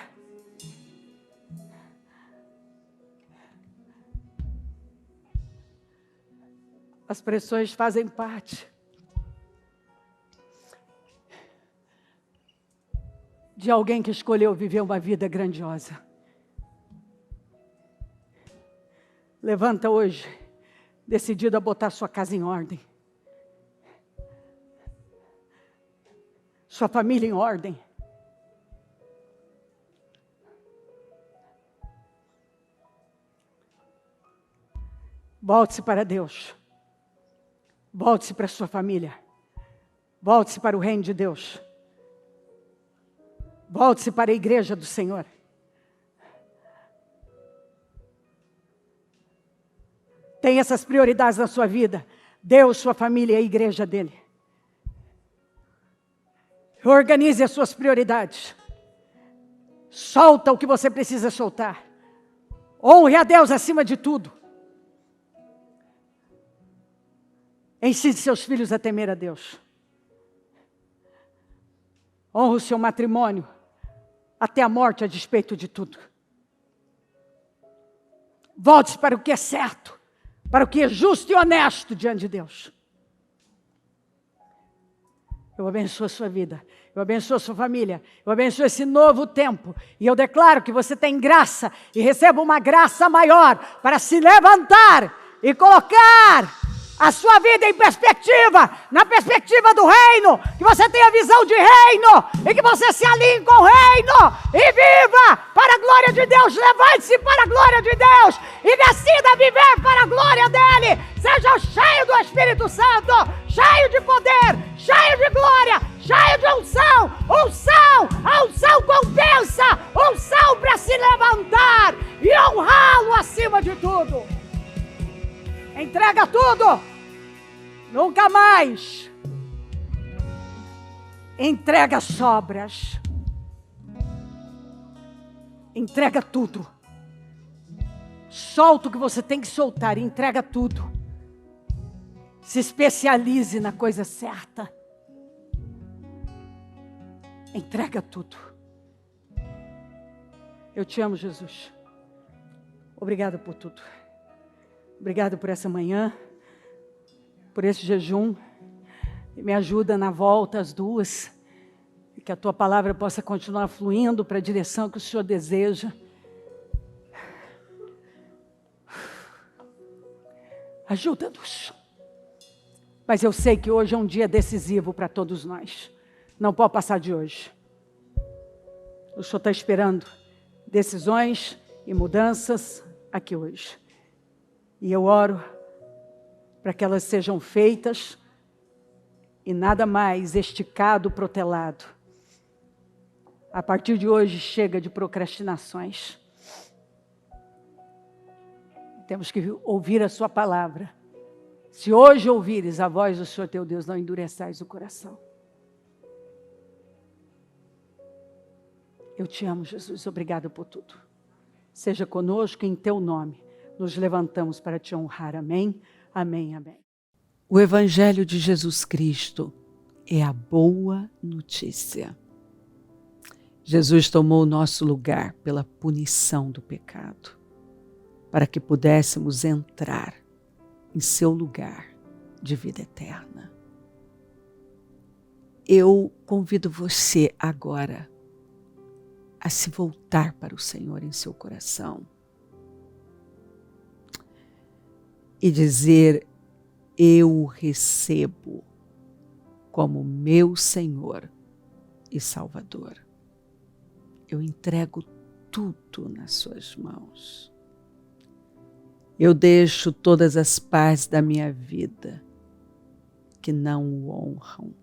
As pressões fazem parte de alguém que escolheu viver uma vida grandiosa. Levanta hoje, decidido a botar sua casa em ordem. sua família em ordem. Volte-se para Deus. Volte-se para a sua família. Volte-se para o reino de Deus. Volte-se para a igreja do Senhor. Tem essas prioridades na sua vida. Deus, sua família e a igreja dele. Organize as suas prioridades. Solta o que você precisa soltar. Honre a Deus acima de tudo. Ensine seus filhos a temer a Deus. Honre o seu matrimônio até a morte, a despeito de tudo. Volte para o que é certo, para o que é justo e honesto diante de Deus. Eu abençoo a sua vida, eu abençoo a sua família, eu abençoo esse novo tempo. E eu declaro que você tem graça e receba uma graça maior para se levantar e colocar a sua vida em perspectiva, na perspectiva do reino, que você tenha visão de reino, e que você se alinhe com o reino, e viva para a glória de Deus, levante-se para a glória de Deus, e decida viver para a glória dEle, seja cheio do Espírito Santo, cheio de poder, cheio de glória, cheio de unção, a unção compensa, unção para se levantar, e honrá-lo acima de tudo. Entrega tudo. Nunca mais. Entrega sobras. Entrega tudo. Solta o que você tem que soltar. Entrega tudo. Se especialize na coisa certa. Entrega tudo. Eu te amo, Jesus. Obrigado por tudo. Obrigado por essa manhã, por esse jejum. Me ajuda na volta às 2, e que a tua palavra possa continuar fluindo para a direção que o Senhor deseja. Ajuda-nos. Mas eu sei que hoje é um dia decisivo para todos nós. Não pode passar de hoje. O Senhor está esperando decisões e mudanças aqui hoje. E eu oro para que elas sejam feitas e nada mais esticado, protelado. A partir de hoje chega de procrastinações. Temos que ouvir a sua palavra. Se hoje ouvires a voz do Senhor teu Deus, não endureçais o coração. Eu te amo, Jesus. Obrigado por tudo. Seja conosco em teu nome. Nos levantamos para te honrar. Amém, amém, amém. O Evangelho de Jesus Cristo é a boa notícia. Jesus tomou o nosso lugar pela punição do pecado, para que pudéssemos entrar em seu lugar de vida eterna. Eu convido você agora a se voltar para o Senhor em seu coração e dizer: eu o recebo como meu Senhor e Salvador. Eu entrego tudo nas suas mãos. Eu deixo todas as partes da minha vida que não o honram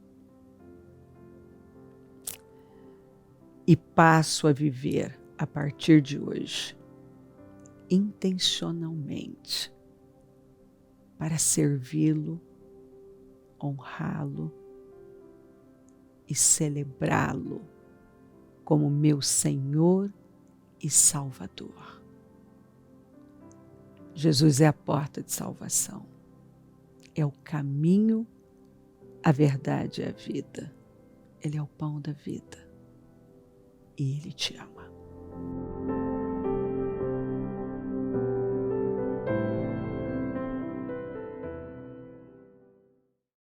e passo a viver a partir de hoje intencionalmente para servi-lo, honrá-lo e celebrá-lo como meu Senhor e Salvador. Jesus é a porta de salvação. É o caminho, a verdade e a vida. Ele é o pão da vida. E Ele te ama.